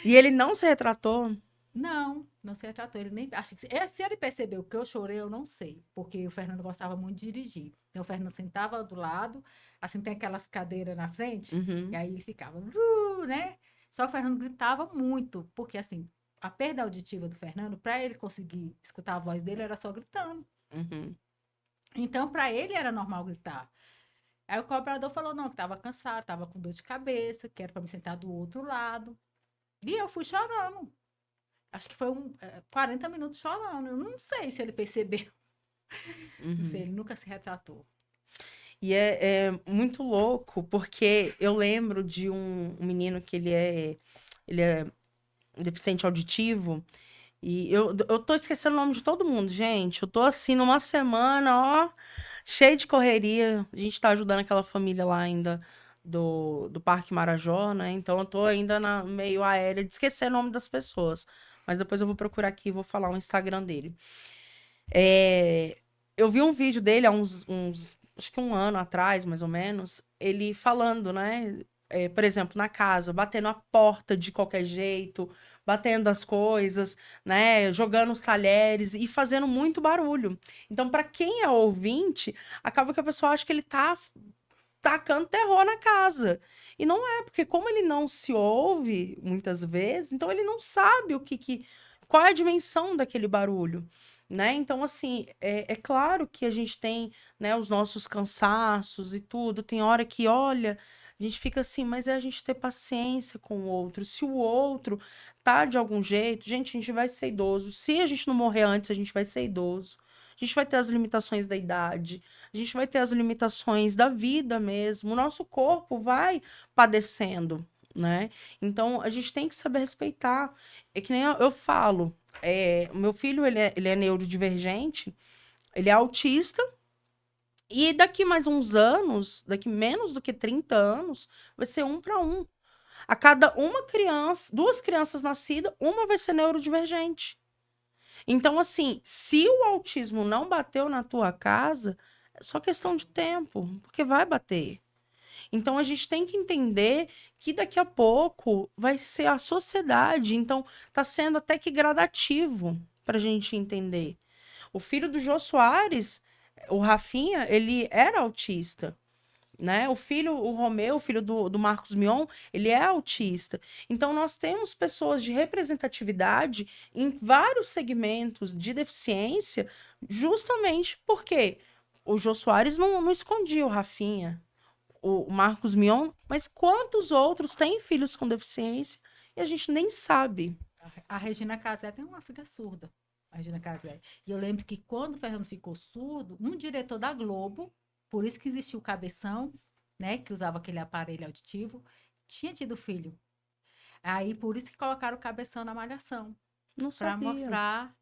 S1: E ele não se retratou.
S2: Não, não se retratou. Ele nem. Acho que se ele percebeu que eu chorei, eu não sei. Porque o Fernando gostava muito de dirigir. Então o Fernando sentava do lado, assim, tem aquelas cadeiras na frente, e
S1: Uhum,
S2: aí ele ficava, né? Só que o Fernando gritava muito, porque assim, a perda auditiva do Fernando, para ele conseguir escutar a voz dele, era só gritando.
S1: uhum,
S2: Então, para ele era normal gritar. Aí o cobrador falou, não, que tava cansado, tava com dor de cabeça, que era para me sentar do outro lado. E eu fui chorando. Acho que foi 40 minutos chorando. Eu não sei se ele percebeu. Não sei,
S1: uhum.
S2: ele nunca se retratou.
S1: E é muito louco, porque eu lembro de um menino que ele é deficiente auditivo, e eu tô esquecendo o nome de todo mundo, gente. Eu tô assim, numa semana, ó, cheio de correria. A gente tá ajudando aquela família lá ainda do Parque Marajó, né? Então eu tô ainda na meio aérea de esquecer o nome das pessoas. Mas depois eu vou procurar aqui e vou falar o Instagram dele. É, eu vi um vídeo dele há acho que um ano atrás, mais ou menos, ele falando, né? Por exemplo, na casa, batendo a porta de qualquer jeito, batendo as coisas, né? Jogando os talheres e fazendo muito barulho. Então, para quem é ouvinte, acaba que a pessoa acha que ele tá tacando terror na casa. E não é, porque como ele não se ouve muitas vezes, então ele não sabe qual é a dimensão daquele barulho, né? Então, assim, é claro que a gente tem, né, os nossos cansaços e tudo, tem hora que, olha, a gente fica assim, mas é a gente ter paciência com o outro. Se o outro tá de algum jeito, gente, a gente vai ser idoso. Se a gente não morrer antes, a gente vai ser idoso. A gente vai ter as limitações da idade, a gente vai ter as limitações da vida mesmo, o nosso corpo vai padecendo, né? Então, a gente tem que saber respeitar. É que nem eu falo, o meu filho, ele é neurodivergente, ele é autista, e daqui mais uns anos, daqui menos do que 30 anos, vai ser 1 para 1. A cada uma criança, 2 crianças nascidas, uma vai ser neurodivergente. Então, assim, se o autismo não bateu na tua casa, é só questão de tempo, porque vai bater. Então, a gente tem que entender que daqui a pouco vai ser a sociedade. Então, tá sendo até que gradativo para a gente entender. O filho do Jô Soares, o Rafinha, ele era autista. né? O Romeu, o filho do Marcos Mion, ele é autista. Então, nós temos pessoas de representatividade em vários segmentos de deficiência, justamente porque o Jô Soares não escondia o Rafinha, o Marcos Mion, mas quantos outros têm filhos com deficiência e a gente nem sabe.
S2: A Regina Casé tem uma filha surda. A Regina Casé. E eu lembro que quando o Fernando ficou surdo, um diretor da Globo, por isso que existiu o Cabeção, né, que usava aquele aparelho auditivo, tinha tido filho. Aí por isso que colocaram o Cabeção na Malhação,
S1: Não
S2: para
S1: sabia.
S2: mostrar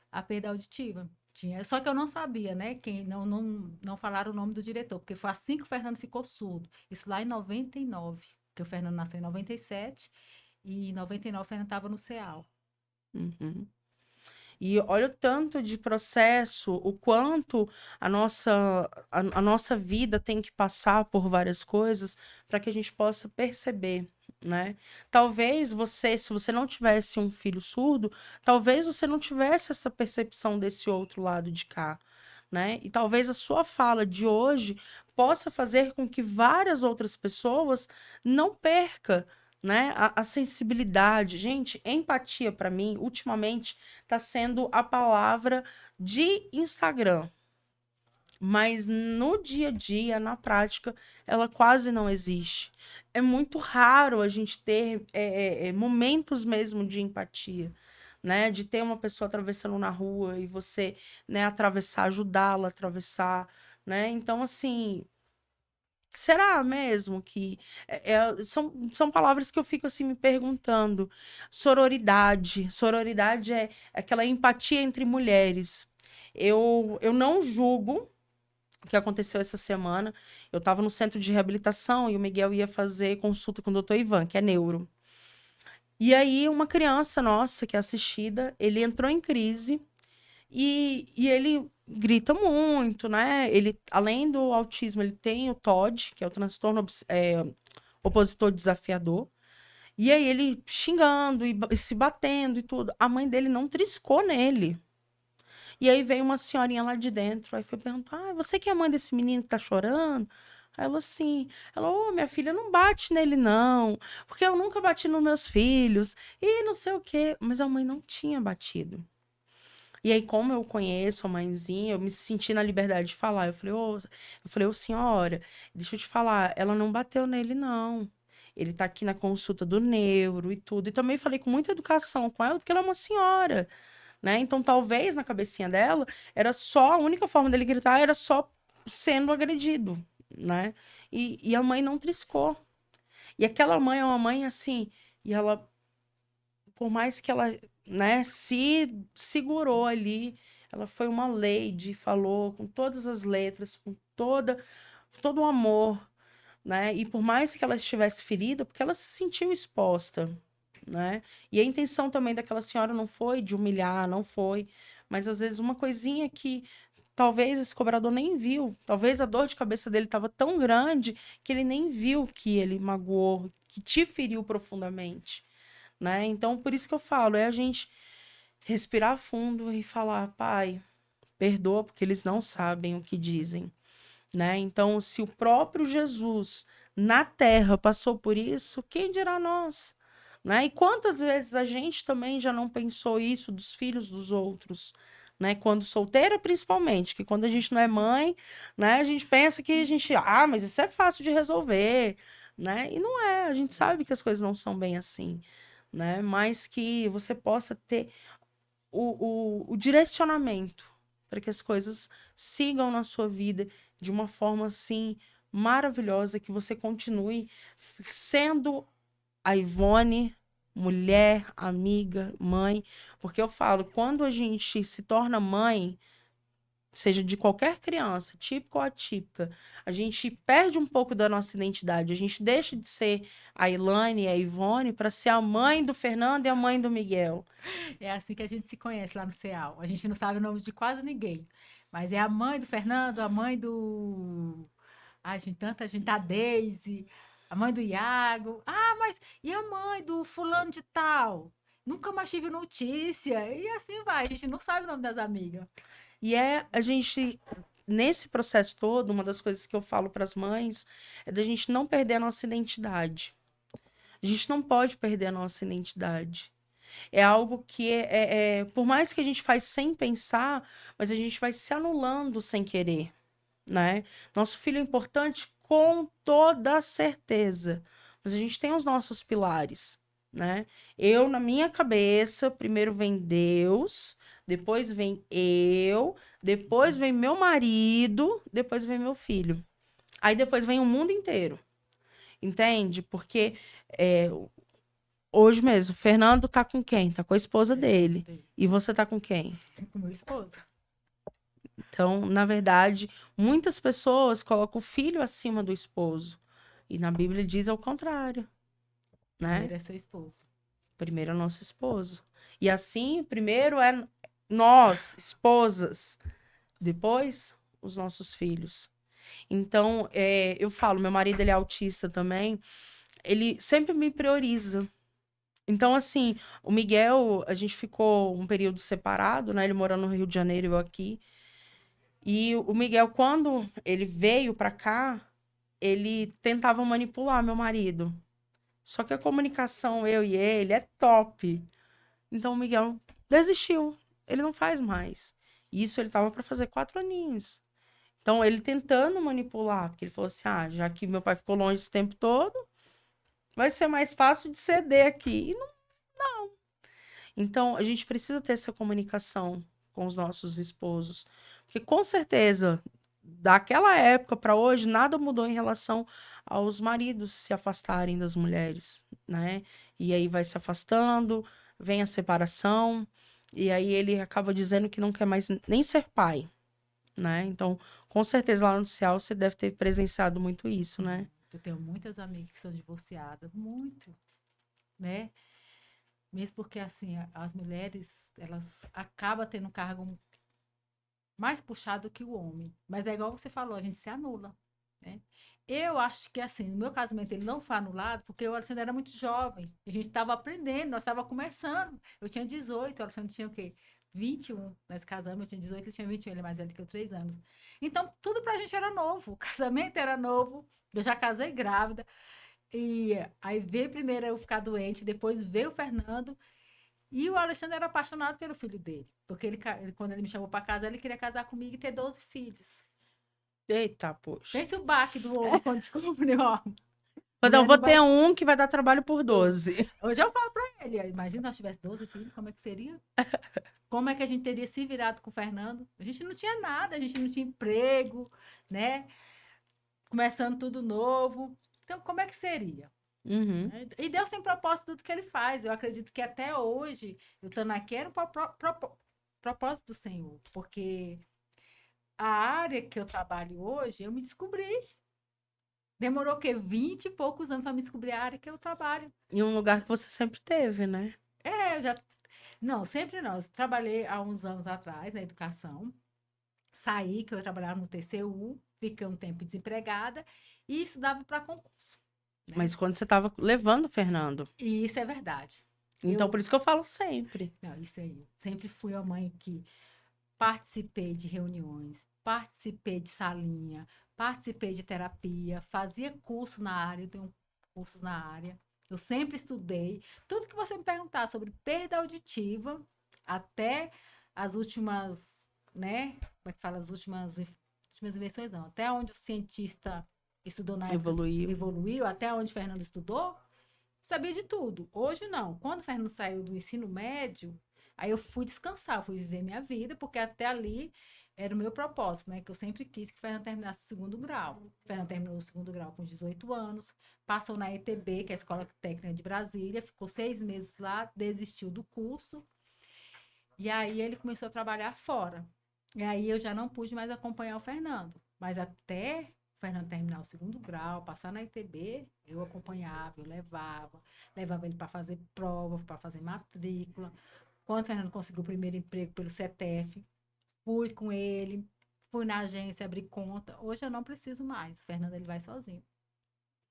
S2: a perda auditiva. Tinha, só que eu não sabia, né? Quem não falaram o nome do diretor, porque foi assim que o Fernando ficou surdo. Isso lá em 99, porque o Fernando nasceu em 97 e em 99 o Fernando estava no CEAL.
S1: Uhum. E olha o tanto de processo, o quanto a nossa vida tem que passar por várias coisas para que a gente possa perceber, né? Talvez você, se você não tivesse um filho surdo, talvez você não tivesse essa percepção desse outro lado de cá, né? E talvez a sua fala de hoje possa fazer com que várias outras pessoas não percam, né, a sensibilidade. Gente, empatia para mim, ultimamente, está sendo a palavra de Instagram. Mas no dia a dia, na prática, ela quase não existe. É muito raro a gente ter momentos mesmo de empatia, né? De ter uma pessoa atravessando na rua e você, né, atravessar, ajudá-la a atravessar, né? Então, assim, será mesmo que são palavras que eu fico assim me perguntando. Sororidade. Sororidade é aquela empatia entre mulheres. Eu não julgo o que aconteceu essa semana. Eu estava no centro de reabilitação e o Miguel ia fazer consulta com o doutor Ivan, que é neuro. E aí, uma criança nossa, que é assistida, ele entrou em crise e ele grita muito, né? Ele, além do autismo, ele tem o TOD, que é o transtorno opositor desafiador. E aí ele xingando e se batendo e tudo. A mãe dele não triscou nele. E aí veio uma senhorinha lá de dentro, aí foi perguntar: ah, você que é a mãe desse menino que tá chorando? Aí ela assim, ela, ô, minha filha, não bate nele não, porque eu nunca bati nos meus filhos, e não sei o quê. Mas a mãe não tinha batido. E aí, como eu conheço a mãezinha, eu me senti na liberdade de falar. Eu falei, ô senhora, deixa eu te falar, ela não bateu nele, não. Ele tá aqui na consulta do neuro e tudo. E também falei com muita educação com ela, porque ela é uma senhora, né? Então, talvez na cabecinha dela, era só, a única forma dele gritar era só sendo agredido, né? E a mãe não triscou. E aquela mãe é uma mãe assim, e ela, por mais que ela, né, se segurou ali, ela foi uma lady, falou com todas as letras, com todo o amor, né? E por mais que ela estivesse ferida, porque ela se sentiu exposta, né? E a intenção também daquela senhora não foi de humilhar, não foi, mas às vezes uma coisinha que talvez esse cobrador nem viu, talvez a dor de cabeça dele estava tão grande que ele nem viu que ele magoou, que te feriu profundamente, né? Então, por isso que eu falo, é a gente respirar fundo e falar, pai, perdoa porque eles não sabem o que dizem, né? Então, se o próprio Jesus na terra passou por isso, quem dirá nós? Né? E quantas vezes a gente também já não pensou isso dos filhos dos outros, né? Quando solteira, principalmente, que quando a gente não é mãe, né? A gente pensa que a gente, mas isso é fácil de resolver, né? E não é, a gente sabe que as coisas não são bem assim, né? Mas que você possa ter o direcionamento para que as coisas sigam na sua vida de uma forma assim maravilhosa, que você continue sendo a Ivone, mulher, amiga, mãe, porque eu falo, quando a gente se torna mãe, seja de qualquer criança, típica ou atípica, a gente perde um pouco da nossa identidade, a gente deixa de ser a Ilane e a Ivone para ser a mãe do Fernando e a mãe do Miguel.
S2: É assim que a gente se conhece lá no CEAL. A gente não sabe o nome de quase ninguém. Mas é a mãe do Fernando, a mãe do. Ai, gente, tanta gente, a Deise, a mãe do Iago. Ah, mas e a mãe do fulano de tal? Nunca mais tive notícia. E assim vai, a gente não sabe o nome das amigas.
S1: E é a gente nesse processo todo, uma das coisas que eu falo para as mães é da gente não perder a nossa identidade. A gente não pode perder a nossa identidade. É algo que por mais que a gente faz sem pensar, mas a gente vai se anulando sem querer, né? Nosso filho é importante com toda certeza, mas a gente tem os nossos pilares, né? Eu, na minha cabeça, primeiro vem Deus, depois vem eu, depois vem meu marido, depois vem meu filho. Aí depois vem o mundo inteiro, entende? Porque é, hoje mesmo, o Fernando tá com quem? Tá com a esposa dele. E você tá com quem?
S2: Com meu esposo.
S1: Então, na verdade, muitas pessoas colocam o filho acima do esposo. E na Bíblia diz ao contrário, né?
S2: Primeiro é seu esposo.
S1: Primeiro é o nosso esposo. E assim, primeiro é nós, esposas. Depois, os nossos filhos. Então, eu falo, meu marido ele é autista também. Ele sempre me prioriza. Então, assim, o Miguel, a gente ficou um período separado, né? Ele morando no Rio de Janeiro e eu aqui. E o Miguel, quando ele veio pra cá, ele tentava manipular meu marido. Só que a comunicação, eu e ele, é top. Então o Miguel desistiu. Ele não faz mais. Isso ele tava pra fazer 4 aninhos. Então ele tentando manipular, porque ele falou assim: ah, já que meu pai ficou longe esse tempo todo, vai ser mais fácil de ceder aqui. E não. Então a gente precisa ter essa comunicação com os nossos esposos. Porque com certeza, daquela época para hoje, nada mudou em relação aos maridos se afastarem das mulheres, né? E aí vai se afastando, vem a separação, e aí ele acaba dizendo que não quer mais nem ser pai, né? Então, com certeza lá no céu você deve ter presenciado muito isso, né?
S2: Eu tenho muitas amigas que são divorciadas, muito, né? Mesmo porque, assim, as mulheres, elas acabam tendo um cargo mais puxado que o homem. Mas é igual você falou, a gente se anula, né? Eu acho que, assim, no meu casamento ele não foi anulado porque o Alexandre era muito jovem. A gente estava aprendendo, nós estávamos começando. Eu tinha 18, o Alexandre tinha o quê? 21. Nós casamos, eu tinha 18, ele tinha 21, ele é mais velho que eu, 3 anos. Então, tudo pra gente era novo. O casamento era novo. Eu já casei grávida. E aí veio primeiro eu ficar doente, depois veio o Fernando. E o Alexandre era apaixonado pelo filho dele. Porque quando ele me chamou para casa, ele queria casar comigo e ter 12 filhos.
S1: Eita, poxa.
S2: Pense o baque do homem quando descobriu, ó.
S1: Quando eu
S2: Mulher
S1: vou
S2: não vai.
S1: ter um que vai dar trabalho por 12.
S2: Hoje eu falo para ele, imagina se nós tivéssemos 12 filhos, como é que seria? Como é que a gente teria se virado com o Fernando? A gente não tinha nada, a gente não tinha emprego, né? Começando tudo novo. Então, como é que seria?
S1: Uhum.
S2: E Deus tem propósito tudo que ele faz. Eu acredito que até hoje, eu estando aqui, era um propósito do Senhor. Porque a área que eu trabalho hoje, eu me descobri. Demorou o quê? 20 e poucos anos para me descobrir a área que eu trabalho.
S1: Em um lugar que você sempre teve, né?
S2: É, eu já. Não, sempre não. Eu trabalhei há uns anos atrás na educação. Saí, que eu trabalhava no TCU, fiquei um tempo desempregada e estudava para concurso. Né?
S1: Mas quando você tava levando o Fernando.
S2: E isso é verdade.
S1: Então, por isso que eu falo sempre.
S2: Não, isso aí. Sempre fui a mãe que participei de reuniões, participei de salinha, participei de terapia, fazia curso na área, eu tenho cursos na área. Eu sempre estudei. Tudo que você me perguntar sobre perda auditiva, até as últimas, né? Como é que fala? As últimas invenções, não. Até onde o cientista estudou na época, evoluiu, até onde o Fernando estudou, sabia de tudo. Hoje não. Quando o Fernando saiu do ensino médio, aí eu fui descansar, fui viver minha vida, porque até ali era o meu propósito, né? Que eu sempre quis que o Fernando terminasse o segundo grau. O Fernando terminou o segundo grau com 18 anos, passou na ETB, que é a Escola Técnica de Brasília, ficou 6 meses lá, desistiu do curso, e aí ele começou a trabalhar fora. E aí eu já não pude mais acompanhar o Fernando. Mas até o Fernando terminar o segundo grau, passar na ITB, eu acompanhava, eu levava ele para fazer prova, para fazer matrícula. Quando o Fernando conseguiu o primeiro emprego pelo CETEF, fui com ele, fui na agência abrir conta. Hoje eu não preciso mais. O Fernando ele vai sozinho.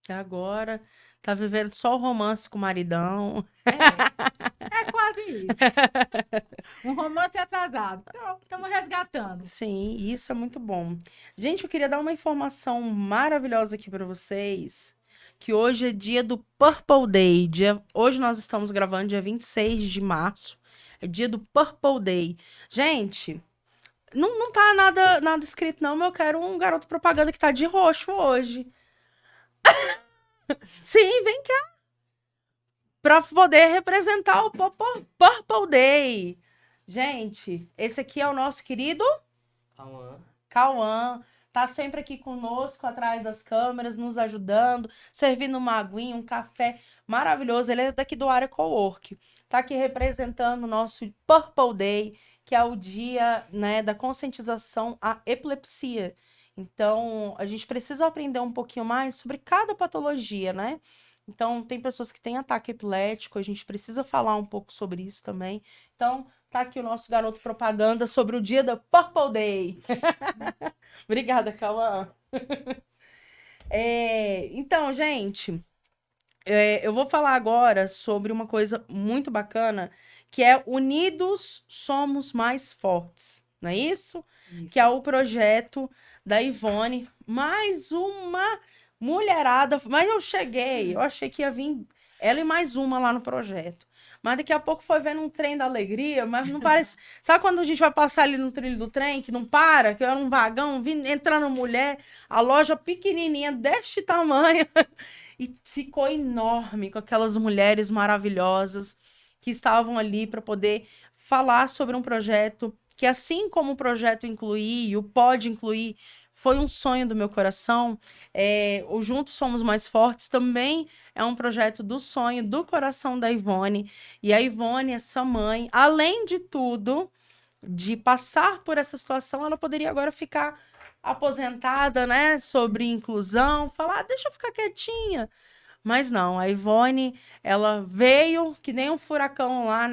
S1: Que agora tá vivendo só o romance com o maridão.
S2: É quase isso. Um romance atrasado. Então, estamos resgatando.
S1: Sim, isso é muito bom. Gente, eu queria dar uma informação maravilhosa aqui para vocês, que hoje é dia do Purple Day. Hoje nós estamos gravando dia 26 de março. É dia do Purple Day. Gente, não tá nada escrito não, mas eu quero um garoto propaganda que tá de roxo hoje. Sim, vem cá. Pra poder representar o Purple Day. Gente, esse aqui é o nosso querido Cauã. Tá sempre aqui conosco, atrás das câmeras, nos ajudando, servindo uma aguinha, um café maravilhoso. Ele é daqui do Área Cowork. Tá aqui representando o nosso Purple Day, que é o dia, né, da conscientização à epilepsia. Então, a gente precisa aprender um pouquinho mais sobre cada patologia, né? Então, tem pessoas que têm ataque epilético, a gente precisa falar um pouco sobre isso também. Então, tá aqui o nosso garoto propaganda sobre o dia da Purple Day. Obrigada, Cauã. Então, gente, eu vou falar agora sobre uma coisa muito bacana, que é Unidos Somos Mais Fortes, não é isso? Que é o projeto da Ivone, mais uma mulherada. Mas eu achei que ia vir ela e mais uma lá no projeto. Mas daqui a pouco foi vendo um trem da alegria, mas não parece. Sabe quando a gente vai passar ali no trilho do trem, que não para, que era um vagão, entrando mulher, a loja pequenininha deste tamanho, e ficou enorme com aquelas mulheres maravilhosas que estavam ali para poder falar sobre um projeto que, assim como o projeto Incluir e o Pode Incluir, foi um sonho do meu coração. O Juntos Somos Mais Fortes também é um projeto do sonho, do coração da Ivone. E a Ivone, essa mãe, além de tudo, de passar por essa situação, ela poderia agora ficar aposentada, né, sobre inclusão, falar, deixa eu ficar quietinha. Mas não, a Ivone, ela veio que nem um furacão lá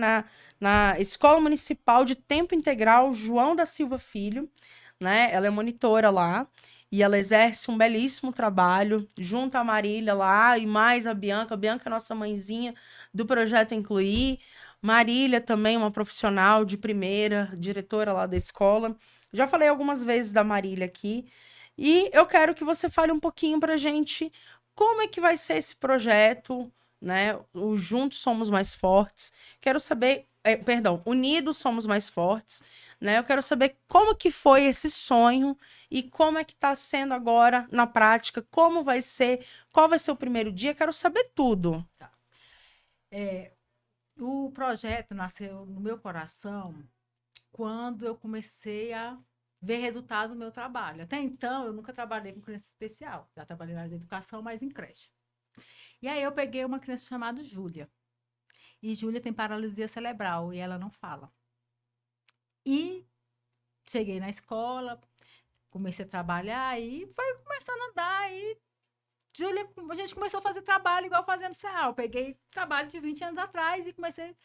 S1: na Escola Municipal de Tempo Integral João da Silva Filho, né? Ela é monitora lá e ela exerce um belíssimo trabalho junto à Marília lá e mais a Bianca. A Bianca é nossa mãezinha do Projeto Incluir. Marília também, uma profissional de primeira, diretora lá da escola. Já falei algumas vezes da Marília aqui. E eu quero que você fale um pouquinho pra gente como é que vai ser esse projeto, né? O Juntos Somos Mais Fortes. Quero saber, Unidos Somos Mais Fortes, né? Eu quero saber como que foi esse sonho e como é que está sendo agora na prática, como vai ser, qual vai ser o primeiro dia, quero saber tudo.
S2: O projeto nasceu no meu coração quando eu comecei a ver resultado do meu trabalho. Até então, eu nunca trabalhei com criança especial. Já trabalhei na área da educação, mas em creche. E aí eu peguei uma criança chamada Júlia. E Júlia tem paralisia cerebral e ela não fala. E cheguei na escola, comecei a trabalhar e foi começando a andar. E Júlia, a gente começou a fazer trabalho igual fazendo CA. Eu peguei trabalho de 20 anos atrás e comecei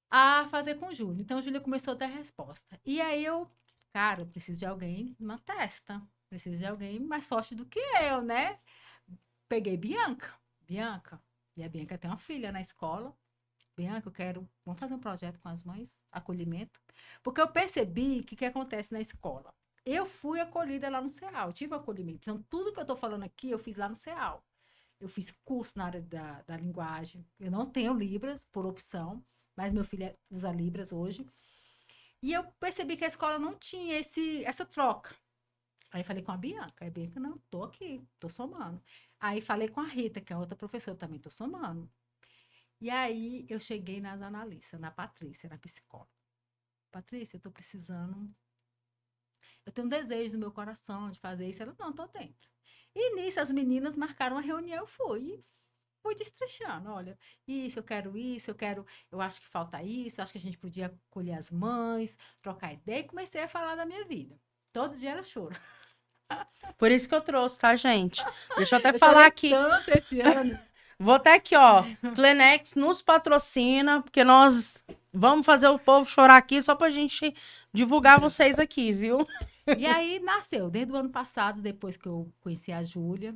S2: a fazer com Júlia. Então, Júlia começou a dar resposta. E aí eu preciso de alguém numa testa. Preciso de alguém mais forte do que eu, né? Peguei Bianca. E a Bianca tem uma filha na escola. Bianca, vamos fazer um projeto com as mães, acolhimento. Porque eu percebi que acontece na escola. Eu fui acolhida lá no CEAL, tive acolhimento. Então, tudo que eu tô falando aqui, eu fiz lá no CEAL. Eu fiz curso na área da linguagem. Eu não tenho Libras, por opção, mas meu filho usa Libras hoje. E eu percebi que a escola não tinha essa troca. Aí falei com a Bianca. Aí a Bianca, não, tô aqui, tô somando. Aí falei com a Rita, que é outra professora, também tô somando. E aí eu cheguei nas analistas, na Patrícia, na psicóloga. Patrícia, eu tô precisando. Eu tenho um desejo no meu coração de fazer isso. Ela, não, tô dentro. E nisso as meninas marcaram uma reunião, eu fui destrechando, olha, eu acho que falta isso, acho que a gente podia acolher as mães, trocar ideia, e comecei a falar da minha vida. Todo dia era choro.
S1: Por isso que eu trouxe, tá, gente? Deixa eu até falar aqui.
S2: Tanto esse ano.
S1: Vou até aqui, ó. Flenex nos patrocina, porque nós vamos fazer o povo chorar aqui só pra gente divulgar vocês aqui, viu?
S2: E aí nasceu, desde o ano passado, depois que eu conheci a Júlia,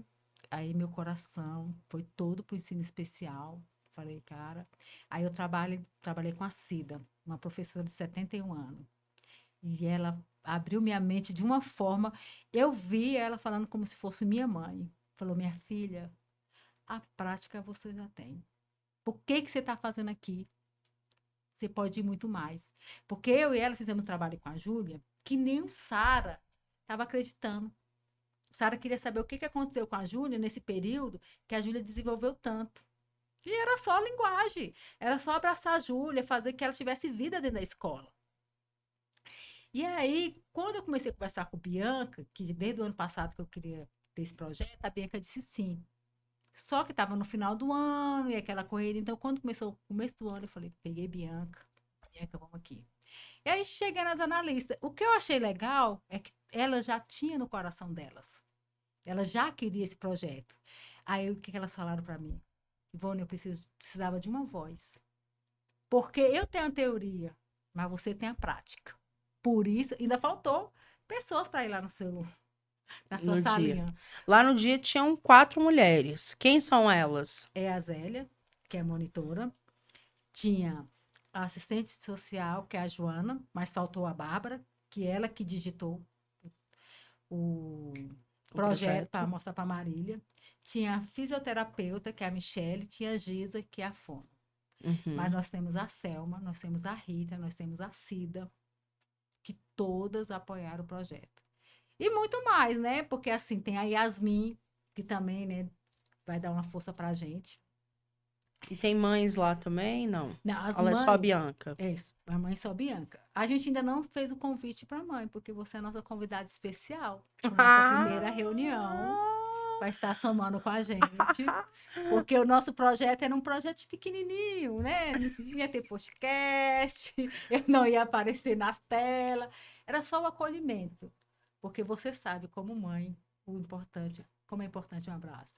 S2: Aí meu coração foi todo pro ensino especial. Falei, cara. Aí eu trabalhei com a Cida, uma professora de 71 anos. E ela abriu minha mente de uma forma. Eu vi ela falando como se fosse minha mãe. Falou, minha filha, a prática você já tem. Por que que você está fazendo aqui? Você pode ir muito mais. Porque eu e ela fizemos um trabalho com a Júlia, que nem o Sara estava acreditando. Sara queria saber o que que aconteceu com a Júlia nesse período que a Júlia desenvolveu tanto. E era só linguagem. Era só abraçar a Júlia, fazer que ela tivesse vida dentro da escola. E aí, quando eu comecei a conversar com a Bianca, que desde o ano passado que eu queria ter esse projeto, a Bianca disse sim. Só que estava no final do ano e aquela corrida. Então, quando começou o começo do ano, eu falei, peguei Bianca. Bianca, vamos aqui. E aí, cheguei nas analistas. O que eu achei legal é que ela já tinha no coração delas. Ela já queria esse projeto. Aí, o que que elas falaram para mim? Ivone, eu precisava de uma voz. Porque eu tenho a teoria, mas você tem a prática. Por isso, ainda faltou pessoas para ir lá na sua
S1: No dia.
S2: salinha.
S1: Lá no dia tinham 4 mulheres. Quem são elas?
S2: É a Zélia, que é monitora. Tinha a assistente social, que é a Joana, mas faltou a Bárbara, que ela que digitou o projeto para mostrar para a Marília. Tinha a fisioterapeuta, que é a Michele, tinha a Giza, que é a Fono. Mas nós temos a Selma, nós temos a Rita, nós temos a Cida, que todas apoiaram o projeto. E muito mais, né? Porque assim, tem a Yasmin, que também, né, vai dar uma força pra gente.
S1: E tem mães lá também? Não.
S2: Não, as
S1: Ela
S2: mães,
S1: é só a Bianca.
S2: é isso, a mãe só Bianca. A gente ainda não fez o convite pra mãe, porque você é a nossa convidada especial. Nossa primeira reunião vai estar somando com a gente. Porque o nosso projeto era um projeto pequenininho, né? Não ia ter podcast, eu não ia aparecer nas telas. Era só o acolhimento. Porque você sabe, como mãe, como é importante um abraço.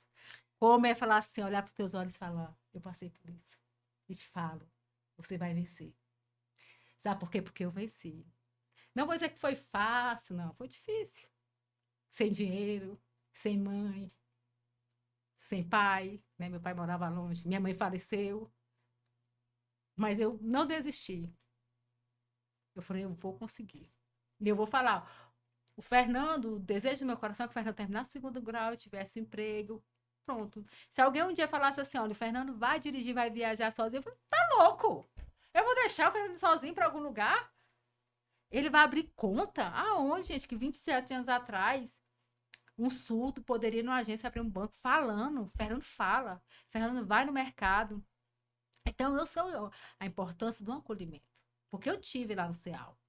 S2: Como é falar assim, olhar para os teus olhos e falar, eu passei por isso. E te falo, você vai vencer. Sabe por quê? Porque eu venci. Não vou dizer que foi fácil, não. Foi difícil. Sem dinheiro, sem mãe, sem pai, né? Meu pai morava longe, minha mãe faleceu. Mas eu não desisti. Eu falei, eu vou conseguir. E eu vou falar, o Fernando, o desejo do meu coração é que o Fernando terminasse o segundo grau e tivesse um emprego. Pronto. Se alguém um dia falasse assim, olha, o Fernando vai dirigir, vai viajar sozinho, eu falei, tá louco? Eu vou deixar o Fernando sozinho para algum lugar? Ele vai abrir conta? Aonde, gente? Que 27 anos atrás, um surdo poderia ir numa agência abrir um banco falando. Fernando fala. Fernando vai no mercado. Então, a importância do acolhimento. Porque eu tive lá no CEAL.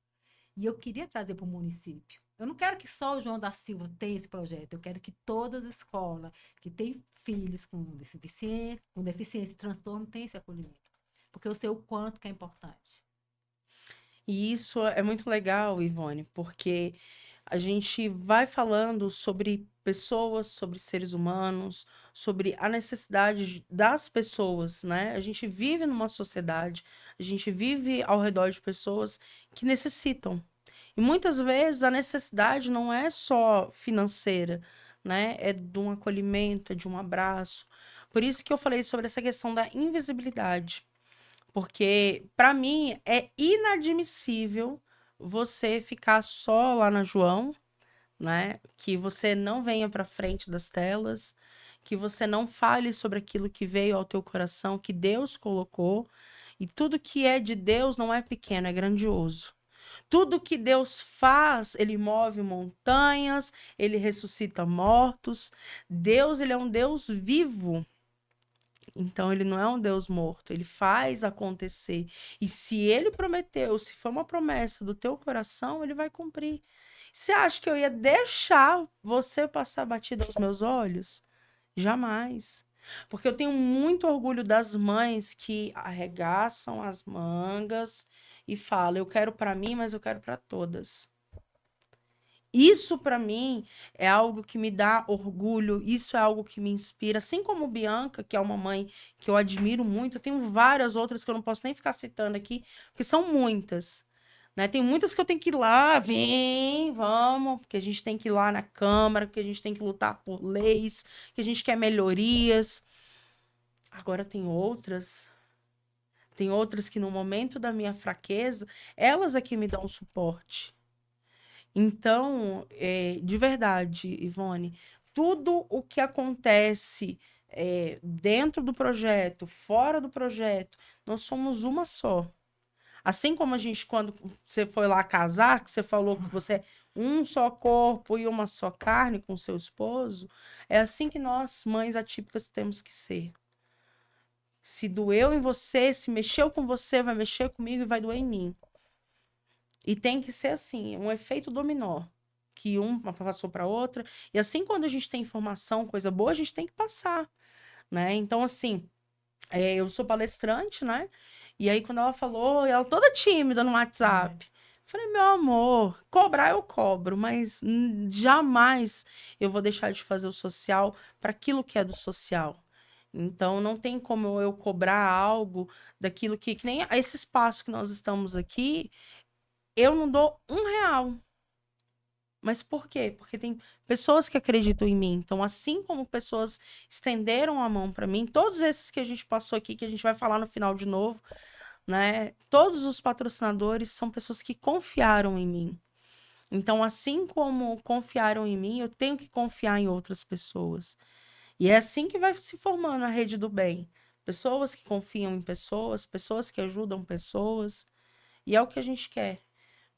S2: E eu queria trazer para o município. Eu não quero que só o João da Silva tenha esse projeto. Eu quero que todas as escolas que têm filhos com deficiência e transtorno tenham esse acolhimento. Porque eu sei o quanto que é importante.
S1: E isso é muito legal, Ivone, porque a gente vai falando sobre pessoas, sobre seres humanos, sobre a necessidade das pessoas, né? A gente vive numa sociedade, a gente vive ao redor de pessoas que necessitam. E muitas vezes a necessidade não é só financeira, né? É de um acolhimento, é de um abraço. Por isso que eu falei sobre essa questão da invisibilidade. Porque, para mim, é inadmissível você ficar só lá na João, né? Que você não venha para frente das telas, que você não fale sobre aquilo que veio ao teu coração, que Deus colocou. E tudo que é de Deus não é pequeno, é grandioso. Tudo que Deus faz, ele move montanhas, ele ressuscita mortos. Deus, ele é um Deus vivo. Então, ele não é um Deus morto, ele faz acontecer. E se ele prometeu, se foi uma promessa do teu coração, ele vai cumprir. Você acha que eu ia deixar você passar batida aos meus olhos? Jamais. Porque eu tenho muito orgulho das mães que arregaçam as mangas e falam: eu quero para mim, mas eu quero para todas. Isso para mim é algo que me dá orgulho, isso é algo que me inspira, assim como Bianca, que é uma mãe que eu admiro muito, eu tenho várias outras que eu não posso nem ficar citando aqui, porque são muitas, né? Tem muitas que eu tenho que ir lá, vem, vamos, porque a gente tem que ir lá na Câmara, porque a gente tem que lutar por leis, que a gente quer melhorias. Agora tem outras que no momento da minha fraqueza, elas é que me dão suporte. Então, de verdade, Ivone, tudo o que acontece dentro do projeto, fora do projeto, nós somos uma só. Assim como a gente, quando você foi lá casar, que você falou que você é um só corpo e uma só carne com seu esposo, é assim que nós, mães atípicas, temos que ser. Se doeu em você, se mexeu com você, vai mexer comigo e vai doer em mim. E tem que ser assim, um efeito dominó, que um passou para outra. E assim, quando a gente tem informação, coisa boa, a gente tem que passar, né? Então, assim, eu sou palestrante, né? E aí, quando ela falou, ela toda tímida no WhatsApp. Falei, meu amor, cobrar eu cobro, mas jamais eu vou deixar de fazer o social para aquilo que é do social. Então, não tem como eu cobrar algo daquilo que nem esse espaço que nós estamos aqui, eu não dou R$ 1. Mas por quê? Porque tem pessoas que acreditam em mim. Então, assim como pessoas estenderam a mão para mim, todos esses que a gente passou aqui, que a gente vai falar no final de novo, né? Todos os patrocinadores são pessoas que confiaram em mim. Então, assim como confiaram em mim, eu tenho que confiar em outras pessoas. E é assim que vai se formando a rede do bem. Pessoas que confiam em pessoas, pessoas que ajudam pessoas. E é o que a gente quer.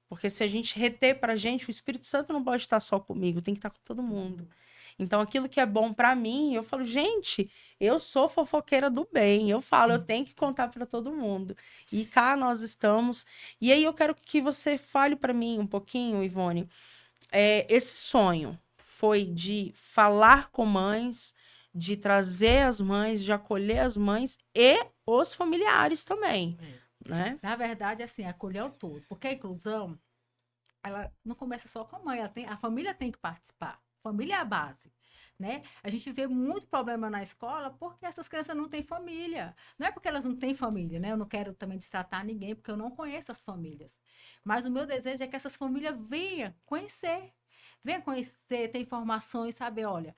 S1: Porque se a gente reter pra gente, o Espírito Santo não pode estar só comigo, tem que estar com todo mundo. Então, aquilo que é bom pra mim, eu falo, gente, eu sou fofoqueira do bem. Eu falo, eu tenho que contar pra todo mundo. E cá nós estamos. E aí eu quero que você fale pra mim um pouquinho, Ivone. Esse sonho foi de falar com mães, de trazer as mães, de acolher as mães e os familiares também, né?
S2: Na verdade, assim, acolher o todo. Porque a inclusão, ela não começa só com a mãe, a família tem que participar. Família é a base, né? A gente vê muito problema na escola porque essas crianças não têm família. Não é porque elas não têm família, né? Eu não quero também destratar ninguém porque eu não conheço as famílias. Mas o meu desejo é que essas famílias venham conhecer, ter informações, saber, olha,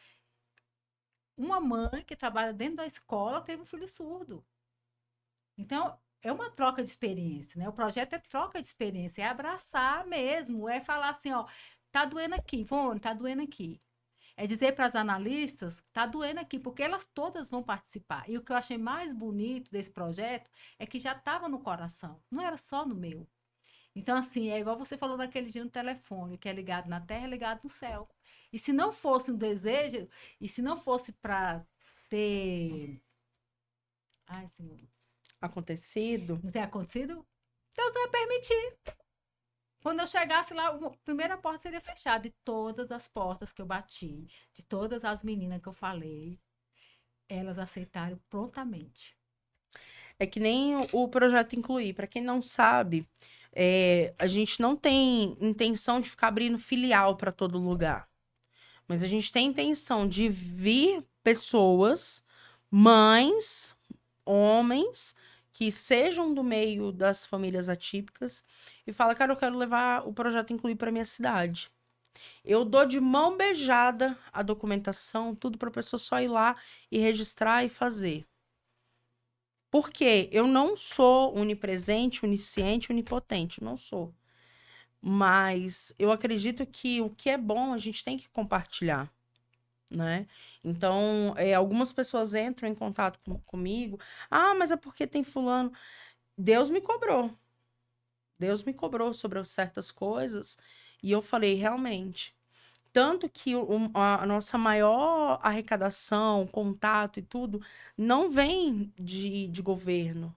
S2: uma mãe que trabalha dentro da escola teve um filho surdo. Então, é uma troca de experiência, né? O projeto é troca de experiência, é abraçar mesmo, é falar assim, ó, tá doendo aqui, Ivone, tá doendo aqui. É dizer para as analistas, tá doendo aqui, porque elas todas vão participar. E o que eu achei mais bonito desse projeto é que já estava no coração, não era só no meu. Então, assim, é igual você falou naquele dia no telefone, que é ligado na terra, é ligado no céu. E se não fosse um desejo, e se não fosse para ter. Ai, Senhor.
S1: Acontecido.
S2: Não ter acontecido, Deus não ia permitir. Quando eu chegasse lá, a primeira porta seria fechada. E todas as portas que eu bati, de todas as meninas que eu falei, elas aceitaram prontamente.
S1: É que nem o projeto Incluir. Para quem não sabe, a gente não tem intenção de ficar abrindo filial para todo lugar. Mas a gente tem intenção de vir pessoas, mães, homens, que sejam do meio das famílias atípicas e fala, cara, eu quero levar o projeto Incluir para minha cidade. Eu dou de mão beijada a documentação, tudo para a pessoa só ir lá e registrar e fazer. Porque eu não sou onipresente, onisciente, onipotente, não sou. Mas eu acredito que o que é bom a gente tem que compartilhar, né? Então, algumas pessoas entram em contato comigo. Ah, mas é porque tem fulano. Deus me cobrou. Deus me cobrou sobre certas coisas. E eu falei, realmente. Tanto que a nossa maior arrecadação, contato e tudo, não vem de governo.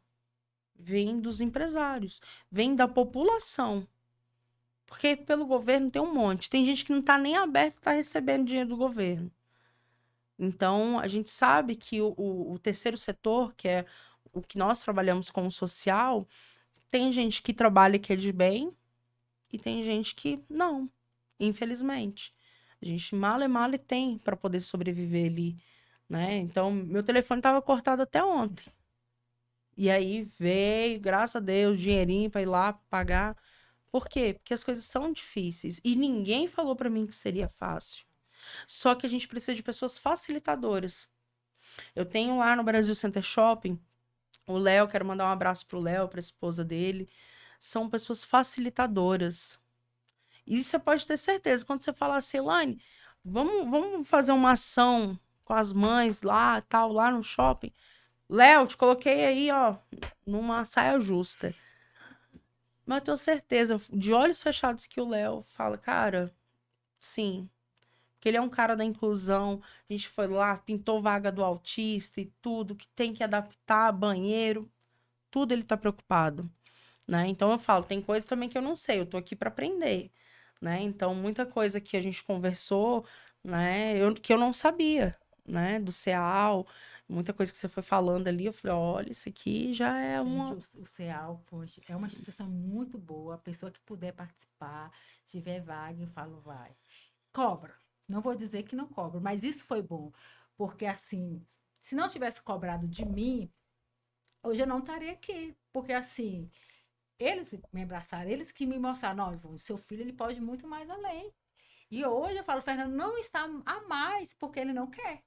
S1: Vem dos empresários. Vem da população. Porque pelo governo tem um monte. Tem gente que não está nem aberto a recebendo dinheiro do governo. Então, a gente sabe que o terceiro setor, que é o que nós trabalhamos com o social, tem gente que trabalha que é de bem e tem gente que não, infelizmente. A gente male tem para poder sobreviver ali, né? Então, meu telefone estava cortado até ontem. E aí veio, graças a Deus, dinheirinho para ir lá pagar. Por quê? Porque as coisas são difíceis e ninguém falou pra mim que seria fácil. Só que a gente precisa de pessoas facilitadoras. Eu tenho lá no Brasil Center Shopping o Léo, quero mandar um abraço pro Léo, pra esposa dele. São pessoas facilitadoras. E você pode ter certeza, quando você fala assim, Elaine, vamos fazer uma ação com as mães lá, tal, lá no shopping. Léo, te coloquei aí, ó, numa saia justa. Mas eu tenho certeza, de olhos fechados, que o Léo fala, cara, sim. Porque ele é um cara da inclusão. A gente foi lá, pintou vaga do autista e tudo, que tem que adaptar, banheiro, tudo ele tá preocupado, né? Então eu falo, tem coisa também que eu não sei, eu tô aqui para aprender, né? Então muita coisa que a gente conversou, né, que eu não sabia, né, do CEAL, muita coisa que você foi falando ali, eu falei, olha, isso aqui já é
S2: Gente,
S1: uma...
S2: o CEAL, poxa, é uma instituição muito boa. A pessoa que puder participar, tiver vaga, eu falo, vai. Cobra. Não vou dizer que não cobra, mas isso foi bom. Porque, assim, se não tivesse cobrado de mim, hoje eu não estaria aqui. Porque, assim, eles me abraçaram, eles que me mostraram, não, Ivone, seu filho, ele pode muito mais além. E hoje eu falo, Fernando, não está a mais, porque ele não quer.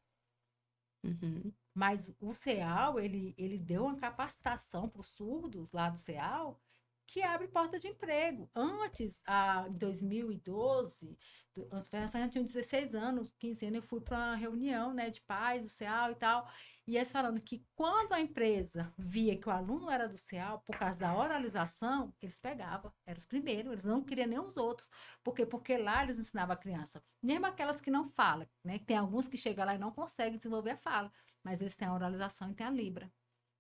S1: Uhum,
S2: Mas o CEAL, ele deu uma capacitação para os surdos lá do CEAL que abre porta de emprego. Antes, em 2012, antes, a Fernanda tinha 16 anos, 15 anos, eu fui para uma reunião, né, de pais do CEAL e tal, e eles falando que quando a empresa via que o aluno era do CEAL, por causa da oralização, eles pegavam, eram os primeiros, eles não queriam nem os outros. Por quê? Porque lá eles ensinavam a criança, mesmo aquelas que não falam, né, tem alguns que chegam lá e não conseguem desenvolver a fala, mas eles têm a oralização e têm a Libra.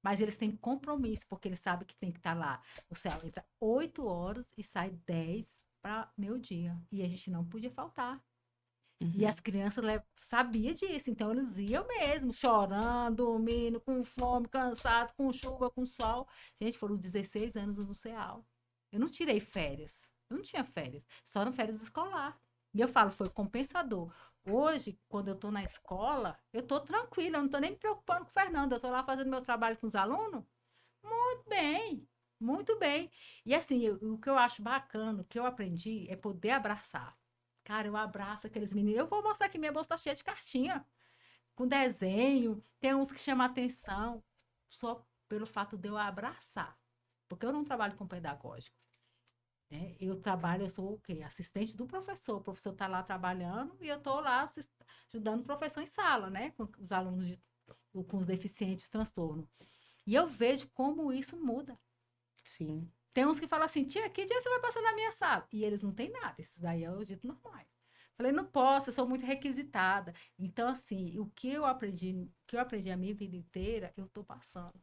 S2: Mas eles têm compromisso, porque eles sabem que tem que estar lá. O céu entra 8 horas e sai 10 para meu dia. E a gente não podia faltar. E
S1: uhum.
S2: as crianças sabiam disso, então eles iam mesmo, chorando, dormindo, com fome, cansado, com chuva, com sol. Gente, foram 16 anos no CEAL. Eu não tirei férias. Eu não tinha férias, só eram férias escolar. E eu falo, foi compensador. Hoje, quando eu tô na escola, eu tô tranquila, eu não tô nem me preocupando com o Fernando. Eu tô lá fazendo meu trabalho com os alunos. Muito bem, muito bem. E assim, o que eu acho bacana, o que eu aprendi é poder abraçar. Cara, eu abraço aqueles meninos. Eu vou mostrar que minha bolsa tá cheia de cartinha, com desenho. Tem uns que chamam atenção só pelo fato de eu abraçar. Porque eu não trabalho com pedagógico, né? Eu sou o quê? Assistente do professor. O professor está lá trabalhando e eu estou lá ajudando o professor em sala, né? Com os alunos com os deficientes, transtorno. E eu vejo como isso muda.
S1: Sim.
S2: Tem uns que falam assim, tia, que dia você vai passar na minha sala? E eles não têm nada, esses daí é o dito normais. Falei, não posso, eu sou muito requisitada. Então, assim, o que eu aprendi a minha vida inteira, eu tô passando.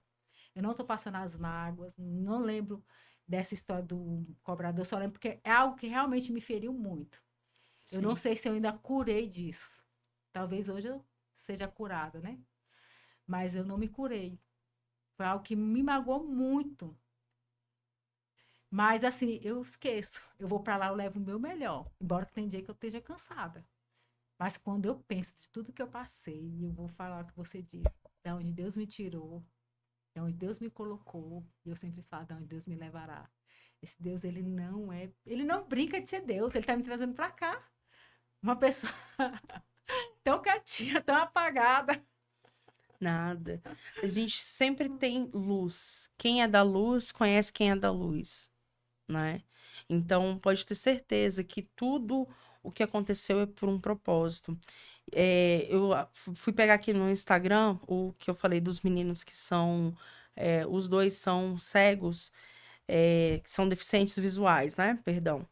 S2: Eu não tô passando as mágoas, não lembro dessa história do cobrador, eu só lembro porque é algo que realmente me feriu muito. Eu não
S1: Sim.
S2: sei se eu ainda curei disso. Talvez hoje eu seja curada, né? Mas eu não me curei. Foi algo que me magoou muito. Mas assim, eu esqueço. Eu vou pra lá, eu levo o meu melhor. Embora que tem dia que eu esteja cansada. Mas quando eu penso de tudo que eu passei, eu vou falar o que você disse, da onde Deus me tirou, da onde Deus me colocou, e eu sempre falo, da onde Deus me levará. Esse Deus, ele não brinca de ser Deus, ele tá me trazendo pra cá. Uma pessoa tão quietinha, tão apagada.
S1: Nada. A gente sempre tem luz. Quem é da luz conhece quem é da luz, né? Então, pode ter certeza que tudo o que aconteceu é por um propósito. Eu fui pegar aqui no Instagram o que eu falei dos meninos que são. Os dois são cegos, que são deficientes visuais, né? Perdão.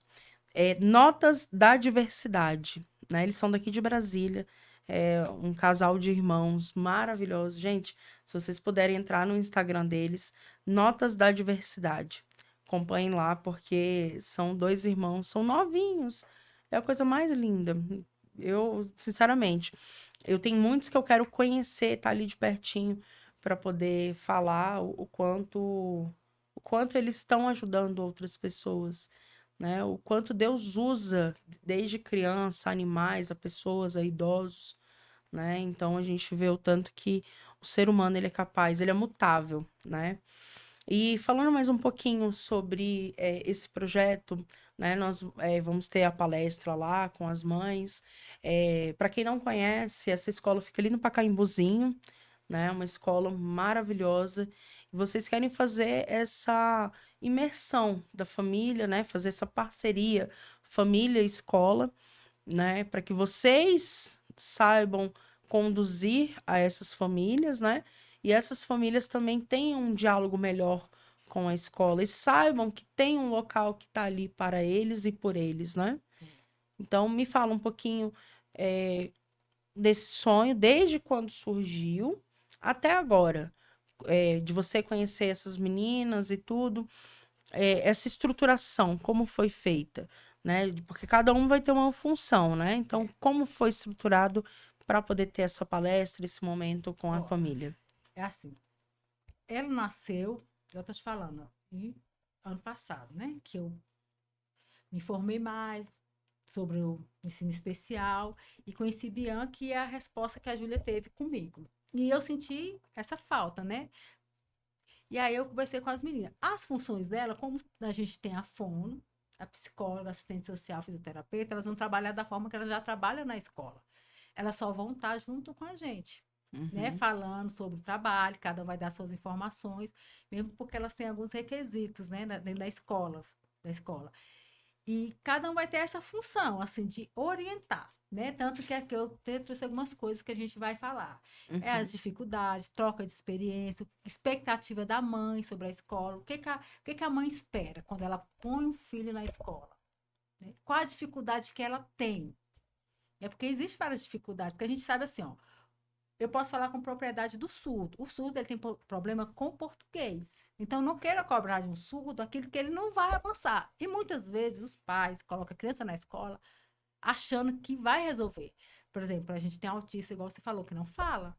S1: Notas da diversidade, né? Eles são daqui de Brasília. Um casal de irmãos maravilhosos. Gente, se vocês puderem entrar no Instagram deles, Notas da Diversidade. Acompanhem lá, porque são dois irmãos, são novinhos. É a coisa mais linda. Eu, sinceramente, eu tenho muitos que eu quero conhecer, tá ali de pertinho, para poder falar o quanto eles estão ajudando outras pessoas, né? O quanto Deus usa desde criança, animais, a pessoas, a idosos, né? Então a gente vê o tanto que o ser humano ele é capaz, ele é mutável, né? E falando mais um pouquinho sobre esse projeto, né? Nós vamos ter a palestra lá com as mães. Para quem não conhece, essa escola fica ali no Pacaembuzinho, né? Uma escola maravilhosa. E vocês querem fazer essa imersão da família, né? Fazer essa parceria família-escola, né? Para que vocês saibam conduzir a essas famílias, né? E essas famílias também tenham um diálogo melhor com a escola e saibam que tem um local que está ali para eles e por eles, né? Então, me fala um pouquinho desse sonho, desde quando surgiu até agora, de você conhecer essas meninas e tudo, essa estruturação, como foi feita, né? Porque cada um vai ter uma função, né? Então, como foi estruturado para poder ter essa palestra, esse momento com a
S2: Ó,
S1: família?
S2: é assim, ela nasceu, eu tô te falando, ano passado, né? Que eu me informei mais sobre o ensino especial e conheci Bianca e a resposta que a Júlia teve comigo. E eu senti essa falta, né? E aí eu conversei com as meninas. As funções dela, como a gente tem a fono, a psicóloga, assistente social, fisioterapeuta, elas vão trabalhar da forma que elas já trabalham na escola. Elas só vão estar junto com a gente, né?
S1: Uhum,
S2: Falando sobre o trabalho, cada um vai dar suas informações, mesmo porque elas têm alguns requisitos, né? Dentro da escola. E cada um vai ter essa função, assim, de orientar, né? Tanto que aqui eu trouxe algumas coisas que a gente vai falar. É as
S1: uhum,
S2: dificuldades, troca de experiência, expectativa da mãe sobre a escola, o que que a mãe espera quando ela põe um filho na escola, né? Qual a dificuldade que ela tem? É porque existe várias dificuldades, porque a gente sabe assim, ó, eu posso falar com propriedade do surdo. O surdo ele tem problema com português. Então, não queira cobrar de um surdo aquilo que ele não vai avançar. E muitas vezes os pais colocam a criança na escola achando que vai resolver. Por exemplo, a gente tem autista, igual você falou, que não fala.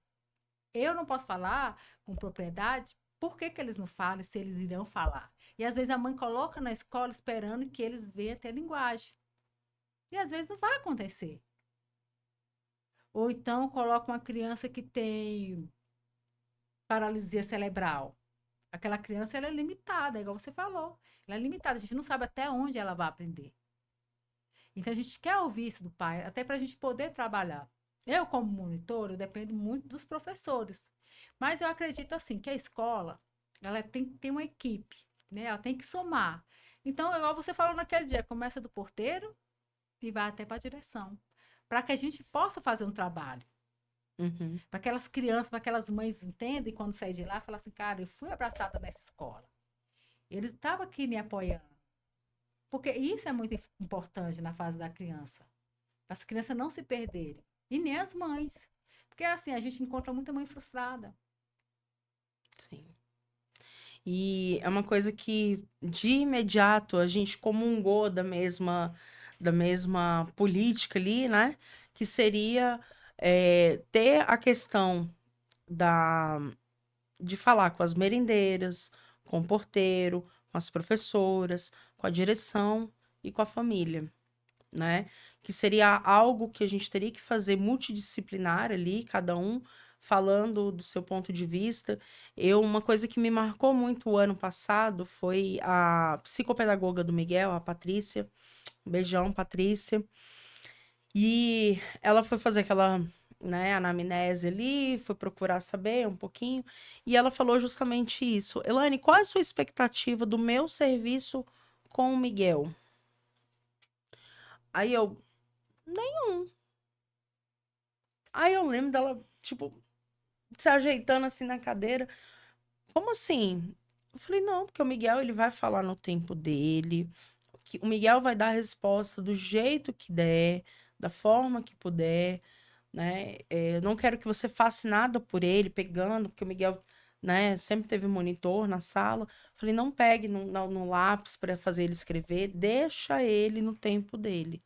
S2: Eu não posso falar com propriedade por que, que eles não falam, se eles irão falar. E às vezes a mãe coloca na escola esperando que eles venham ter linguagem. E às vezes não vai acontecer. Ou então coloca uma criança que tem paralisia cerebral. Aquela criança ela é limitada, igual você falou. Ela é limitada, a gente não sabe até onde ela vai aprender. Então a gente quer ouvir isso do pai, até para a gente poder trabalhar. Eu, como monitor, eu dependo muito dos professores. Mas eu acredito assim que a escola ela tem que ter uma equipe, né? Ela tem que somar. Então, igual você falou naquele dia, começa do porteiro e vai até para a direção. Para que a gente possa fazer um trabalho.
S1: uhum.
S2: Para aquelas crianças, para aquelas mães entendem e quando sair de lá, falar assim, cara, eu fui abraçada nessa escola. Eles estavam aqui me apoiando. Porque isso é muito importante na fase da criança. Para as crianças não se perderem. E nem as mães. Porque assim, a gente encontra muita mãe frustrada.
S1: Sim. E é uma coisa que de imediato a gente comungou da mesma política ali, né? Que seria ter a questão da, de falar com as merendeiras, com o porteiro, com as professoras, com a direção e com a família, né? Que seria algo que a gente teria que fazer multidisciplinar ali, cada um falando do seu ponto de vista. Uma coisa que me marcou muito o ano passado foi a psicopedagoga do Miguel, a Patrícia. Um beijão, Patrícia. E ela foi fazer aquela, né, anamnese ali, foi procurar saber um pouquinho, e ela falou justamente isso. Elaine, qual é a sua expectativa do meu serviço com o Miguel? Aí eu, Aí eu lembro dela, tipo, se ajeitando assim na cadeira. Como assim? Eu falei, não, porque o Miguel, ele vai falar no tempo dele. Que o Miguel vai dar a resposta do jeito que der, da forma que puder, né? Eu não quero que você faça nada por ele, pegando, porque o Miguel, né, sempre teve monitor na sala. Eu falei, não pegue no lápis para fazer ele escrever, deixa ele no tempo dele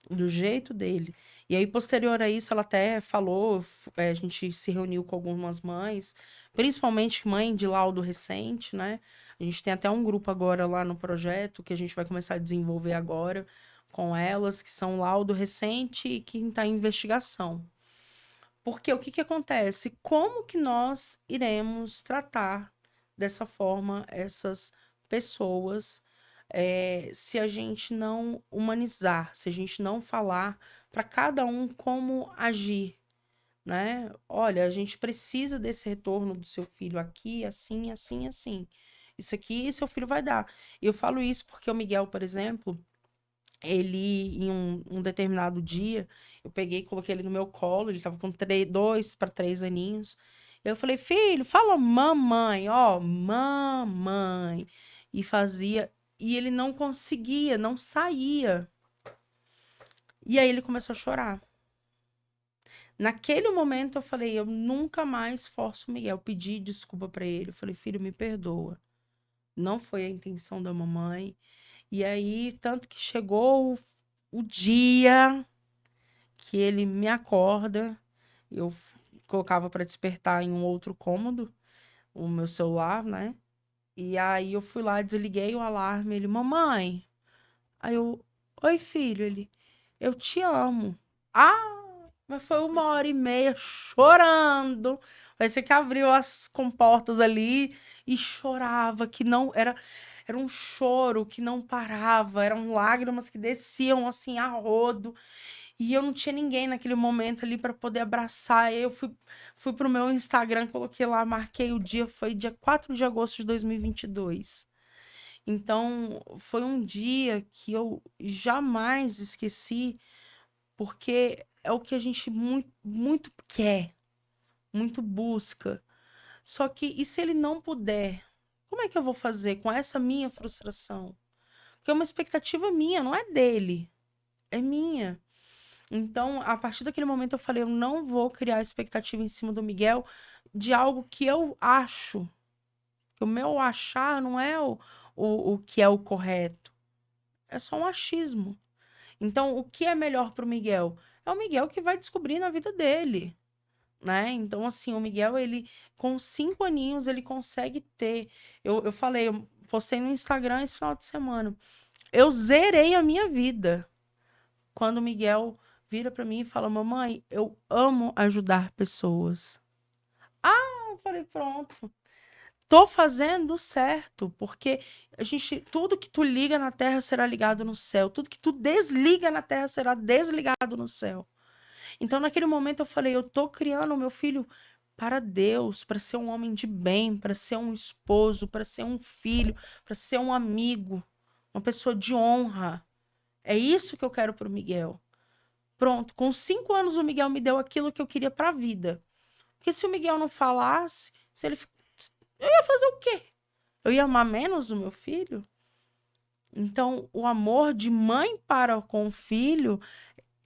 S1: do jeito dele. E aí, posterior a isso, ela até falou, a gente se reuniu com algumas mães, principalmente mãe de laudo recente, né? A gente tem até um grupo agora lá no projeto que a gente vai começar a desenvolver agora com elas, que são laudo recente e que está em investigação. Porque o que que acontece? Como que nós iremos tratar dessa forma essas pessoas, se a gente não humanizar, se a gente não falar para cada um como agir, né? Olha, a gente precisa desse retorno do seu filho aqui, assim, assim, assim. Isso aqui seu filho vai dar. Eu falo isso porque o Miguel, por exemplo, ele, em um determinado dia, eu peguei e coloquei ele no meu colo, ele tava com 2 para 3 aninhos. Eu falei, filho, fala mamãe, ó, mamãe. E fazia, e ele não conseguia, não saía. E aí ele começou a chorar. Naquele momento eu falei, eu nunca mais forço o Miguel. Eu pedi desculpa pra ele. Eu falei, filho, me perdoa. Não foi a intenção da mamãe. E aí, tanto que chegou o dia que ele me acorda, eu colocava para despertar em um outro cômodo, o meu celular, né? E aí eu fui lá, desliguei o alarme, ele, mamãe. Aí eu, oi, filho, ele, eu te amo. Ah, mas foi 1 hora e meia chorando. Parecia que abriu as comportas ali e chorava, que não era. Era um choro que não parava, eram lágrimas que desciam assim a rodo. E eu não tinha ninguém naquele momento ali para poder abraçar. Eu fui pro meu Instagram, coloquei lá, marquei o dia, foi dia 4 de agosto de 2022. Então, foi um dia que eu jamais esqueci, porque é o que a gente muito, muito quer, muito busca. Só que, e se ele não puder? Como é que eu vou fazer com essa minha frustração? Porque é uma expectativa minha, não é dele, é minha. Então, a partir daquele momento, eu falei: eu não vou criar expectativa em cima do Miguel de algo que eu acho. Que o meu achar não é o que é o correto. É só um achismo. Então, o que é melhor para o Miguel? É o Miguel que vai descobrir na vida dele, né? Então, assim, o Miguel, ele, com 5 aninhos, ele consegue ter. Eu falei, eu postei no Instagram esse final de semana. Eu zerei a minha vida quando o Miguel vira para mim e fala: mamãe, eu amo ajudar pessoas. Ah, eu falei: pronto. Tô fazendo certo, porque a gente, tudo que tu liga na terra será ligado no céu, tudo que tu desliga na terra será desligado no céu. Então, naquele momento, eu falei: eu tô criando o meu filho para Deus, para ser um homem de bem, para ser um esposo, para ser um filho, para ser um amigo, uma pessoa de honra. É isso que eu quero pro Miguel. Pronto, com 5 anos o Miguel me deu aquilo que eu queria para a vida. Porque se o Miguel não falasse, se ele, eu ia fazer o quê? Eu ia amar menos o meu filho? Então, o amor de mãe para com o filho,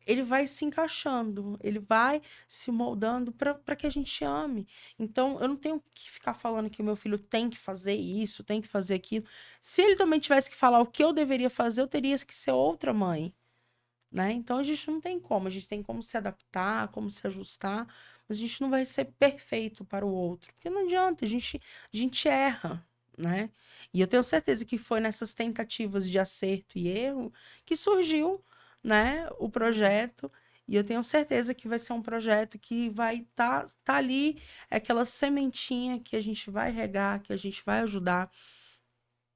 S1: ele vai se encaixando, ele vai se moldando para que a gente ame. Então, eu não tenho que ficar falando que o meu filho tem que fazer isso, tem que fazer aquilo. Se ele também tivesse que falar o que eu deveria fazer, eu teria que ser outra mãe, né? Então, a gente não tem como, a gente tem como se adaptar, como se ajustar, mas a gente não vai ser perfeito para o outro, porque não adianta, a gente erra, né? E eu tenho certeza que foi nessas tentativas de acerto e erro que surgiu, né, o projeto, e eu tenho certeza que vai ser um projeto que vai tá ali, é aquela sementinha que a gente vai regar, que a gente vai ajudar.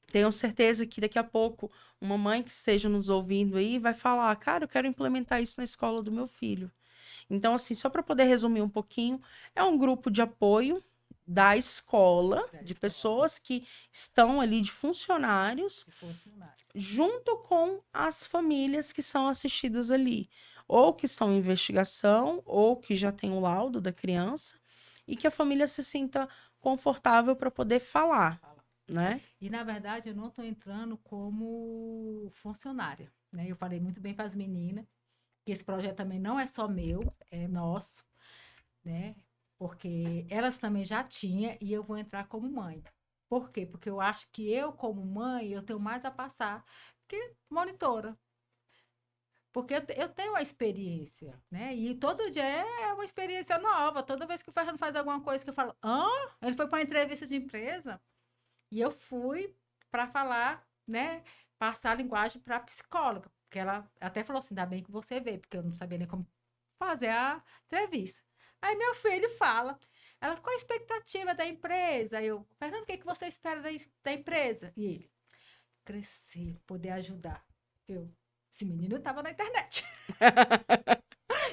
S1: Tenho certeza que daqui a pouco uma mãe que esteja nos ouvindo aí vai falar: cara, eu quero implementar isso na escola do meu filho. Então, assim, só para poder resumir um pouquinho, é um grupo de apoio da escola,
S2: Da
S1: de
S2: escola,
S1: pessoas que estão ali, de funcionários,
S2: de funcionário.
S1: junto com as famílias que são assistidas ali, ou que estão em investigação, ou que já tem o laudo da criança, e que a família se sinta confortável para poder falar,
S2: Fala.
S1: né?
S2: E, na verdade, eu não estou entrando como funcionária, né? Eu falei muito bem para as meninas que esse projeto também não é só meu, é nosso, né? Porque elas também já tinham e eu vou entrar como mãe. Por quê? Porque eu acho que eu, como mãe, eu tenho mais a passar que monitora. Porque eu tenho a experiência, né? E todo dia é uma experiência nova. Toda vez que o Fernando faz alguma coisa que eu falo, ele foi para uma entrevista de empresa e eu fui para falar, né? Passar a linguagem para a psicóloga. Porque ela até falou assim: ainda bem que você veio, porque eu não sabia nem como fazer a entrevista. Aí meu filho fala. Ela, qual a expectativa da empresa? Aí eu, Fernando, o que, que você espera da empresa? E ele, crescer, poder ajudar. Esse menino estava na internet.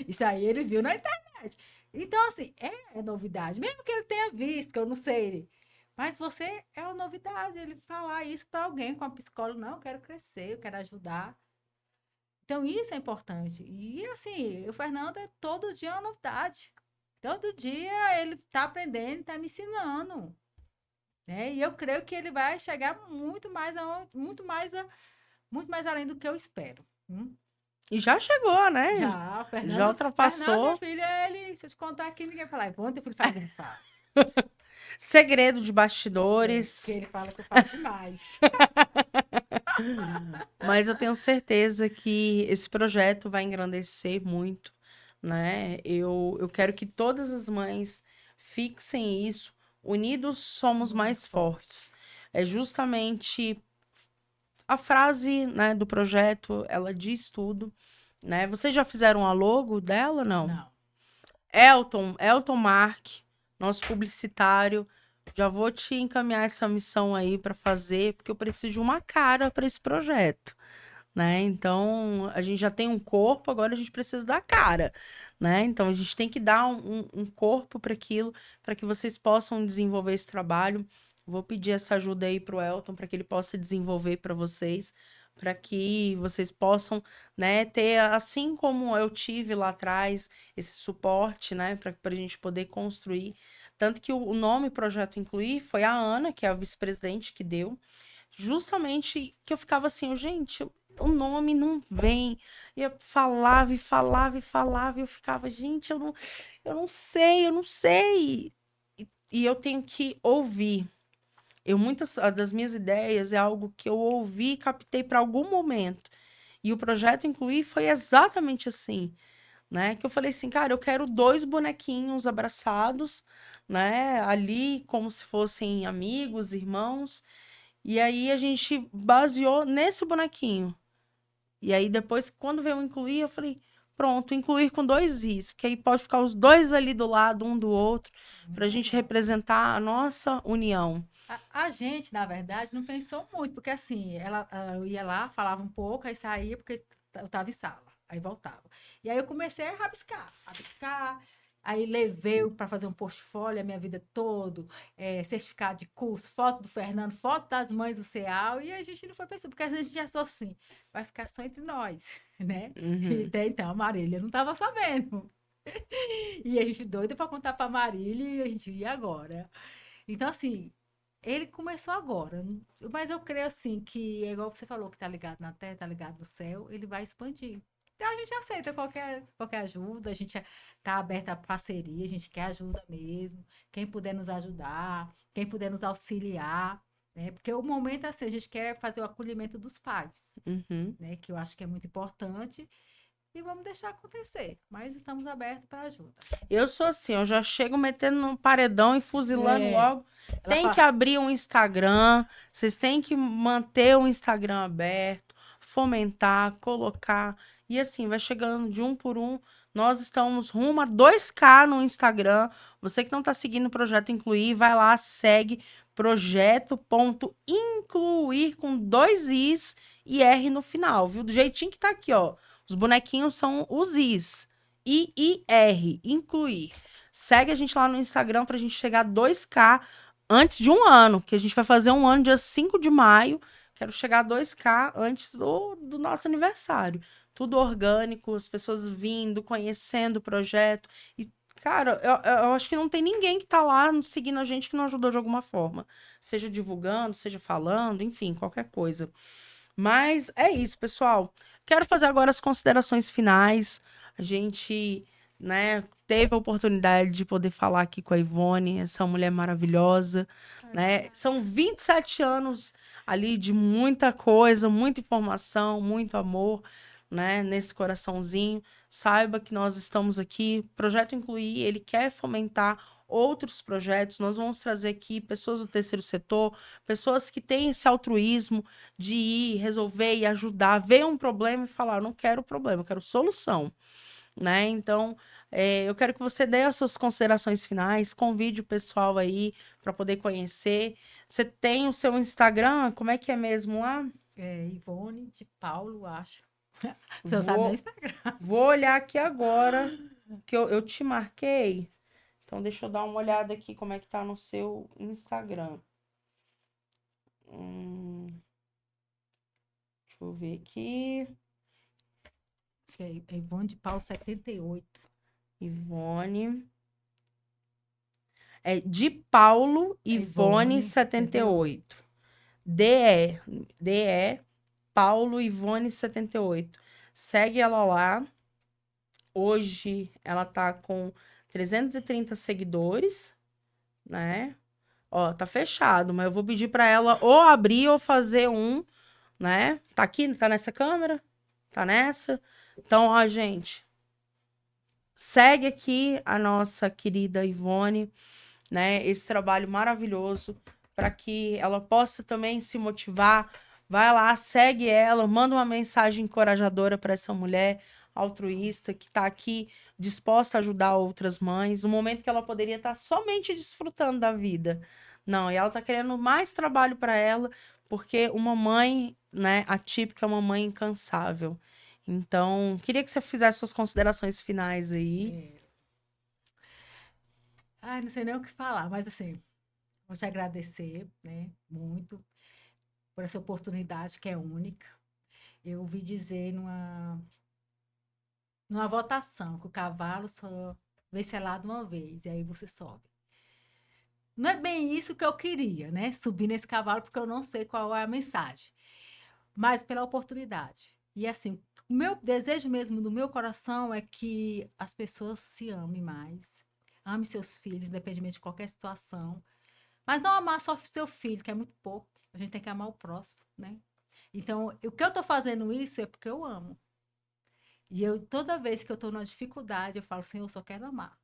S2: Isso aí ele viu na internet. Então, assim, é novidade. Mesmo que ele tenha visto, que eu não sei. Mas você é uma novidade. Ele falar isso para alguém com a psicóloga. Não, eu quero crescer, eu quero ajudar. Então, isso é importante. E, assim, o Fernando, todo dia é uma novidade. Todo dia ele está aprendendo, está me ensinando. Né? E eu creio que ele vai chegar muito mais além do que eu espero.
S1: E já chegou, né?
S2: Já,
S1: Já ultrapassou.
S2: Minha filha, ele, se eu te contar aqui, ninguém fala. Bom, teu filho faz muito, fala.
S1: Segredo de bastidores.
S2: Porque ele fala que eu falo demais.
S1: Mas eu tenho certeza que esse projeto vai engrandecer muito, né? Eu quero que todas as mães fixem isso. Unidos somos mais fortes. É justamente a frase, né, do projeto, ela diz tudo, né? Vocês já fizeram a logo dela, não?
S2: Não.
S1: Elton Mark, nosso publicitário, já vou te encaminhar essa missão aí para fazer, porque eu preciso de uma cara para esse projeto, né? Então, a gente já tem um corpo, agora a gente precisa da cara, né? Então, a gente tem que dar um corpo para aquilo, para que vocês possam desenvolver esse trabalho. Vou pedir essa ajuda aí pro Elton, para que ele possa desenvolver para vocês, para que vocês possam, né, ter, assim como eu tive lá atrás, esse suporte, né, para a gente poder construir. Tanto que o nome Projeto Incluir foi a Ana, que é a vice-presidente, que deu, justamente que eu ficava assim, gente, o nome não vem. E eu falava e falava e falava, e eu ficava, gente, eu não sei, eu não sei. E eu tenho que ouvir. Muitas das minhas ideias é algo que eu ouvi e captei para algum momento. E o projeto Incluir foi exatamente assim, né? Que eu falei assim, cara, eu quero 2 bonequinhos abraçados, né? Ali, como se fossem amigos, irmãos. E aí a gente baseou nesse bonequinho. E aí depois, quando veio o incluir, eu falei, pronto, incluir com 2 is, porque aí pode ficar os 2 ali do lado, um do outro, pra gente representar a nossa união.
S2: A gente, na verdade, não pensou muito, porque assim, eu ia lá, falava um pouco, aí saía, porque eu estava em sala, aí voltava. E aí eu comecei a rabiscar, aí levei para fazer um portfólio a minha vida toda, certificado de curso, foto do Fernando, foto das mães do CEAL, e a gente não foi pensando, porque a gente já só assim, vai ficar só entre nós, né? E até então a Marília não estava sabendo. E a gente doida para contar para a Marília, e a gente ia agora. Então, assim, ele começou agora, mas eu creio assim que, é igual você falou, que tá ligado na terra, tá ligado no céu, ele vai expandir. Então a gente aceita qualquer ajuda, a gente tá aberta a parceria, a gente quer ajuda mesmo. Quem puder nos ajudar, quem puder nos auxiliar, né? Porque o momento é assim, a gente quer fazer o acolhimento dos pais, né? Que eu acho que é muito importante. E vamos deixar acontecer, mas estamos abertos para ajuda.
S1: Eu sou assim, eu já chego metendo no paredão e fuzilando logo. Tem que abrir um Instagram, vocês têm que manter o Instagram aberto, fomentar, colocar. E assim, vai chegando de um por um. Nós estamos rumo a 2K no Instagram. Você que não está seguindo o Projeto Incluir, vai lá, segue projeto.incluir com 2 Is e R no final, viu? Do jeitinho que tá aqui, ó. Os bonequinhos são os Is. IIR, incluir. Segue a gente lá no Instagram pra gente chegar a 2K antes de um ano, que a gente vai fazer um ano dia 5 de maio. Quero chegar a 2K antes do nosso aniversário. Tudo orgânico, as pessoas vindo, conhecendo o projeto. E, cara, eu acho que não tem ninguém que tá lá seguindo a gente que não ajudou de alguma forma. Seja divulgando, seja falando, enfim, qualquer coisa. Mas é isso, pessoal. Quero fazer agora as considerações finais. A gente, né, teve a oportunidade de poder falar aqui com a Ivone, essa mulher maravilhosa, né? São 27 anos ali de muita coisa, muita informação, muito amor, né, nesse coraçãozinho. Saiba que nós estamos aqui. Projeto Incluir, ele quer fomentar outros projetos. Nós vamos trazer aqui pessoas do terceiro setor, pessoas que têm esse altruísmo de ir resolver e ajudar, ver um problema e falar, não quero problema, eu quero solução, né? Então, Eu quero que você dê as suas considerações finais, convide o pessoal aí para poder conhecer. Você tem o seu Instagram? Como é que é mesmo lá?
S2: É Ivone de Paulo, acho. Você não sabe meu
S1: Vou,
S2: Instagram.
S1: vou olhar aqui agora, que eu te marquei. Então, deixa eu dar uma olhada aqui como é que tá no seu Instagram. Deixa eu ver aqui.
S2: Acho que é Ivone de Paulo 78.
S1: Ivone. É de Paulo
S2: É
S1: Ivone
S2: Ivone
S1: 78. DE. DE Paulo Ivone 78. Segue ela lá. Hoje ela tá com 330 seguidores, né? Ó, tá fechado, mas eu vou pedir pra ela ou abrir ou fazer um, né? Tá aqui, tá nessa câmera? Tá nessa? Então, ó, gente, segue aqui a nossa querida Ivone, né? Esse trabalho maravilhoso para que ela possa também se motivar. Vai lá, segue ela, manda uma mensagem encorajadora para essa mulher altruísta que está aqui disposta a ajudar outras mães, no momento que ela poderia estar somente desfrutando da vida. Não, e ela está querendo mais trabalho para ela, porque uma mãe, né, atípica é uma mãe incansável. Então, queria que você fizesse suas considerações finais aí.
S2: É. Ai, não sei nem o que falar, mas assim, vou te agradecer, né, muito, por essa oportunidade que é única. Eu ouvi dizer numa votação que o cavalo só vê selado uma vez, e aí você sobe. Não é bem isso que eu queria, né? Subir nesse cavalo, porque eu não sei qual é a mensagem, mas pela oportunidade. E assim, o meu desejo mesmo do meu coração é que as pessoas se amem mais, ame seus filhos, independentemente de qualquer situação, mas não amar só seu filho, que é muito pouco. A gente tem que amar o próximo, né? Então, o que eu tô fazendo isso é porque eu amo. E eu, toda vez que eu tô numa dificuldade, eu falo, Senhor, eu só quero amar.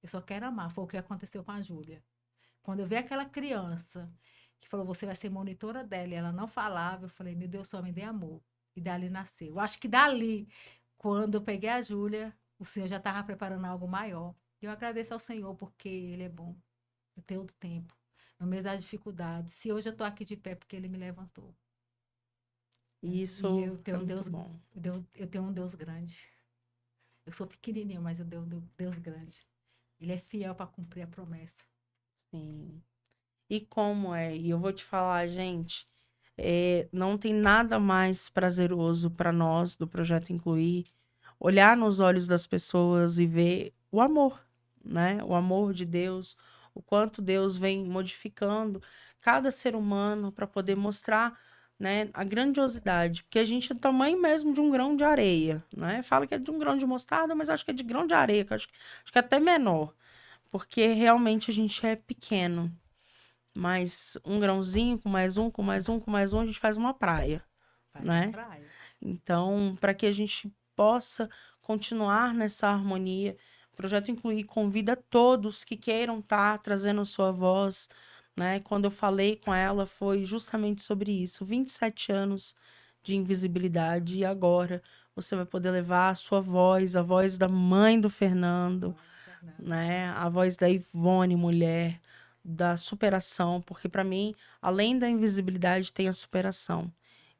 S2: Eu só quero amar. Foi o que aconteceu com a Júlia. Quando eu vi aquela criança que falou, você vai ser monitora dela, e ela não falava, eu falei, meu Deus, só me dê amor. E dali nasceu. Eu acho que dali, quando eu peguei a Júlia, o Senhor já estava preparando algo maior. Eu agradeço ao Senhor porque Ele é bom. Eu tenho do tempo. No meio das dificuldades. Se hoje eu estou aqui de pé, porque Ele me levantou.
S1: E
S2: E
S1: isso
S2: eu
S1: é
S2: tenho um
S1: muito
S2: Deus,
S1: bom.
S2: eu tenho um Deus grande. Eu sou pequenininho, mas eu tenho um Deus grande. Ele é fiel para cumprir a promessa.
S1: Sim. E como é? E eu vou te falar, gente, não tem nada mais prazeroso para nós do Projeto Incluir olhar nos olhos das pessoas e ver o amor, né? O amor de Deus, o quanto Deus vem modificando cada ser humano para poder mostrar, né, a grandiosidade, porque a gente é o tamanho mesmo de um grão de areia, né? Fala que é de um grão de mostarda, mas acho que é de grão de areia, que eu acho que é até menor, porque realmente a gente é pequeno. Mas um grãozinho, com mais um, com mais um, com mais um, a gente faz uma praia,
S2: Faz uma
S1: né?
S2: praia.
S1: Então, para que a gente possa continuar nessa harmonia, o Projeto Incluir convida todos que queiram estar trazendo sua voz, né? Quando eu falei com ela, foi justamente sobre isso. 27 anos de invisibilidade, e agora você vai poder levar a sua voz, a voz da mãe do Fernando,
S2: Mãe do Fernando.
S1: né? A voz da Ivone, mulher, da superação, porque para mim, além da invisibilidade, tem a superação.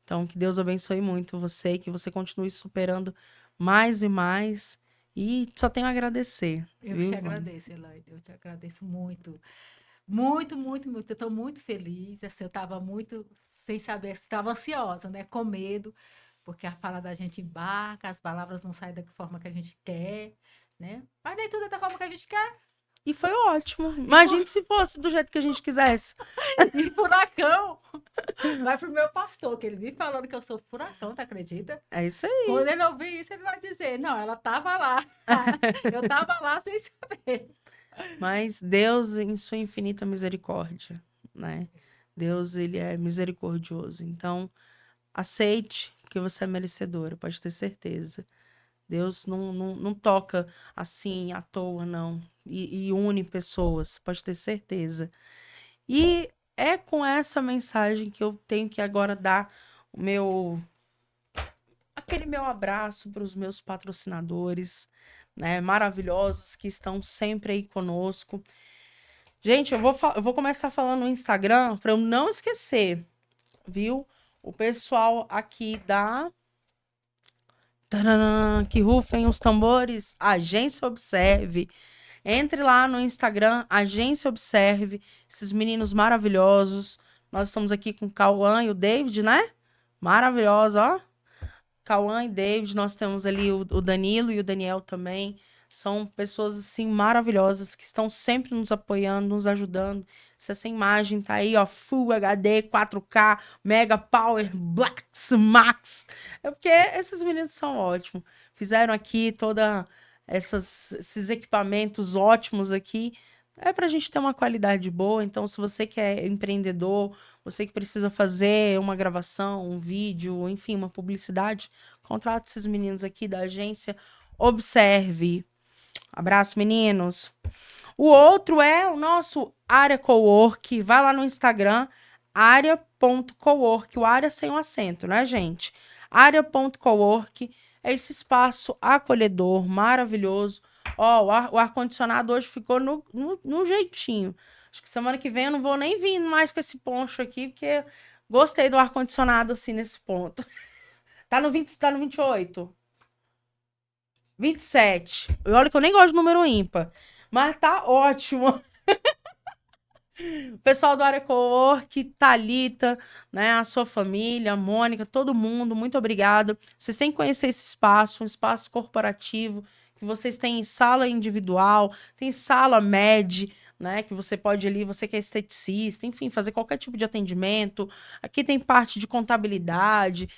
S1: Então, que Deus abençoe muito você, que você continue superando mais e mais. E só tenho a agradecer,
S2: Eu
S1: viu,
S2: te
S1: Ivone?
S2: agradeço, Eloy. Eu te agradeço muito. Muito, muito, muito. Eu estou muito feliz. Assim, eu estava muito sem saber, estava ansiosa, né? Com medo, porque a fala da gente embarca, as palavras não saem da forma que a gente quer, né? Mas nem tudo é da forma que a gente quer.
S1: E foi ótimo.
S2: E,
S1: Imagine se fosse do jeito que a gente quisesse.
S2: e furacão vai pro meu pastor, que ele vive falando que eu sou furacão, tu acredita?
S1: É isso aí.
S2: Quando ele ouvir isso, ele vai dizer: não, ela estava lá. Eu estava lá sem saber.
S1: Mas Deus, em sua infinita misericórdia, né? Deus, ele é misericordioso. Então, aceite que você é merecedora, pode ter certeza. Deus não toca assim à toa, não. E une pessoas, pode ter certeza. E é com essa mensagem que eu tenho que agora dar aquele meu abraço para os meus patrocinadores, né, maravilhosos que estão sempre aí conosco. Gente, eu vou começar falando no Instagram para eu não esquecer, viu? O pessoal aqui da... Tararam, que rufem os tambores, Agência Observe. Entre lá no Instagram, Agência Observe, esses meninos maravilhosos. Nós estamos aqui com o Cauã e o David, né? Maravilhosos, ó. Cauã e David, nós temos ali o Danilo e o Daniel também. São pessoas, assim, maravilhosas que estão sempre nos apoiando, nos ajudando. Se essa imagem tá aí, ó, Full HD, 4K, Mega Power, Blacks, Max. É porque esses meninos são ótimos. Fizeram aqui esses equipamentos ótimos aqui. É pra gente ter uma qualidade boa. Então, se você que é empreendedor, você que precisa fazer uma gravação, um vídeo, enfim, uma publicidade, contrate esses meninos aqui da agência Observe. Abraço, meninos. O outro é o nosso Área Cowork. Vai lá no Instagram, área.cowork. O área sem o acento, né, gente? Área.cowork é esse espaço acolhedor, maravilhoso. Ó, o ar-condicionado hoje ficou no jeitinho. Acho que semana que vem eu não vou nem vir mais com esse poncho aqui, porque gostei do ar-condicionado assim nesse ponto. Tá no 20, tá no 28? 27. E olha que eu nem gosto de número ímpar. Mas tá ótimo. Pessoal do Área Cowork, Thalita, né, a sua família, a Mônica, todo mundo, muito obrigada. Vocês têm que conhecer esse espaço, um espaço corporativo, que vocês têm sala individual, tem sala MED, né, que você pode ir ali, você que é esteticista, enfim, fazer qualquer tipo de atendimento. Aqui tem parte de contabilidade.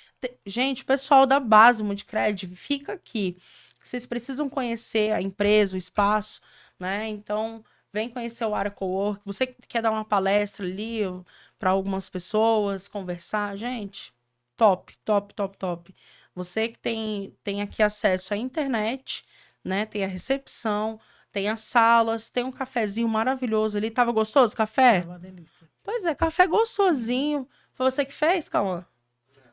S1: Gente, o pessoal da base Multicred fica aqui. Vocês precisam conhecer a empresa, o espaço, né? Então, vem conhecer o Área Cowork. Você que quer dar uma palestra ali para algumas pessoas, conversar, gente, top, top, top, top. Você que tem aqui acesso à internet, né? Tem a recepção, tem as salas, tem um cafezinho maravilhoso ali. Tava gostoso o café?
S2: Tava uma delícia.
S1: Pois é, café gostosinho. Foi você que fez, Cauã?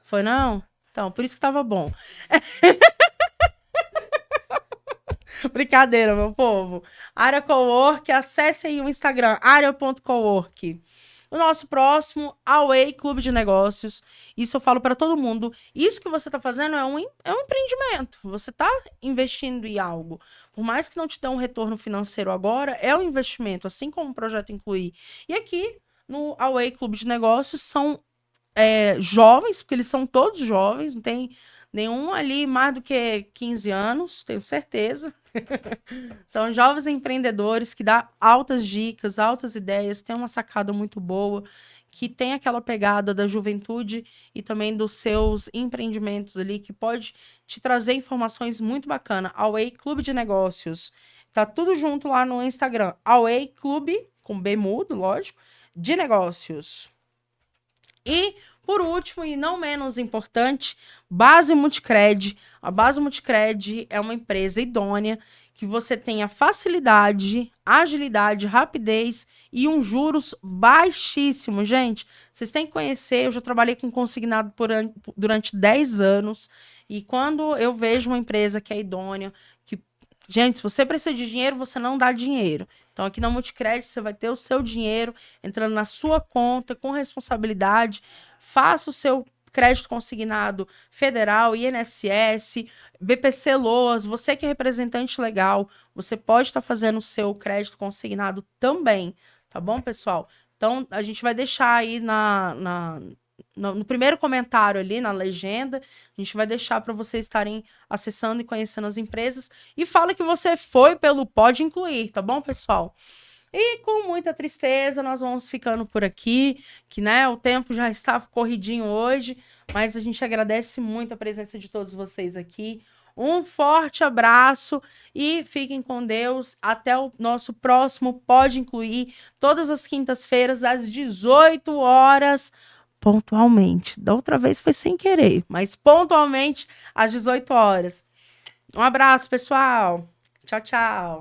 S1: Foi não? Então, por isso que tava bom. Brincadeira, meu povo. Área Cowork, acesse aí o Instagram, área.cowork. O nosso próximo, Away Clube de Negócios. Isso eu falo para todo mundo. Isso que você está fazendo é um empreendimento. Você está investindo em algo. Por mais que não te dê um retorno financeiro agora, é um investimento, assim como o projeto Incluir. E aqui, no Away Clube de Negócios, são jovens, porque eles são todos jovens, não tem nenhum ali mais do que 15 anos, tenho certeza. São jovens empreendedores que dão altas dicas, altas ideias, tem uma sacada muito boa, que tem aquela pegada da juventude e também dos seus empreendimentos ali, que pode te trazer informações muito bacanas. Away Clube de Negócios. Tá tudo junto lá no Instagram. Away Clube, com B mudo, lógico, de negócios. E, por último, e não menos importante, Base Multicred. A Base Multicred é uma empresa idônea que você tenha facilidade, agilidade, rapidez e um juros baixíssimo. Gente, vocês têm que conhecer, eu já trabalhei com consignado durante 10 anos, e quando eu vejo uma empresa que é idônea, que, gente, se você precisa de dinheiro, você não dá dinheiro. Então, aqui na Multicred, você vai ter o seu dinheiro entrando na sua conta com responsabilidade. Faça o seu crédito consignado federal, INSS, BPC Loas. Você que é representante legal, você pode estar fazendo o seu crédito consignado também. Tá bom, pessoal? Então, a gente vai deixar aí no primeiro comentário ali, na legenda, a gente vai deixar para vocês estarem acessando e conhecendo as empresas. E fala que você foi pelo Pode Incluir, tá bom, pessoal? E com muita tristeza, nós vamos ficando por aqui, que, né, o tempo já está corridinho hoje, mas a gente agradece muito a presença de todos vocês aqui. Um forte abraço e fiquem com Deus. Até o nosso próximo Pode Incluir, todas as quintas-feiras, às 18 horas, pontualmente. Da outra vez foi sem querer, mas pontualmente às 18 horas. Um abraço, pessoal. Tchau, tchau.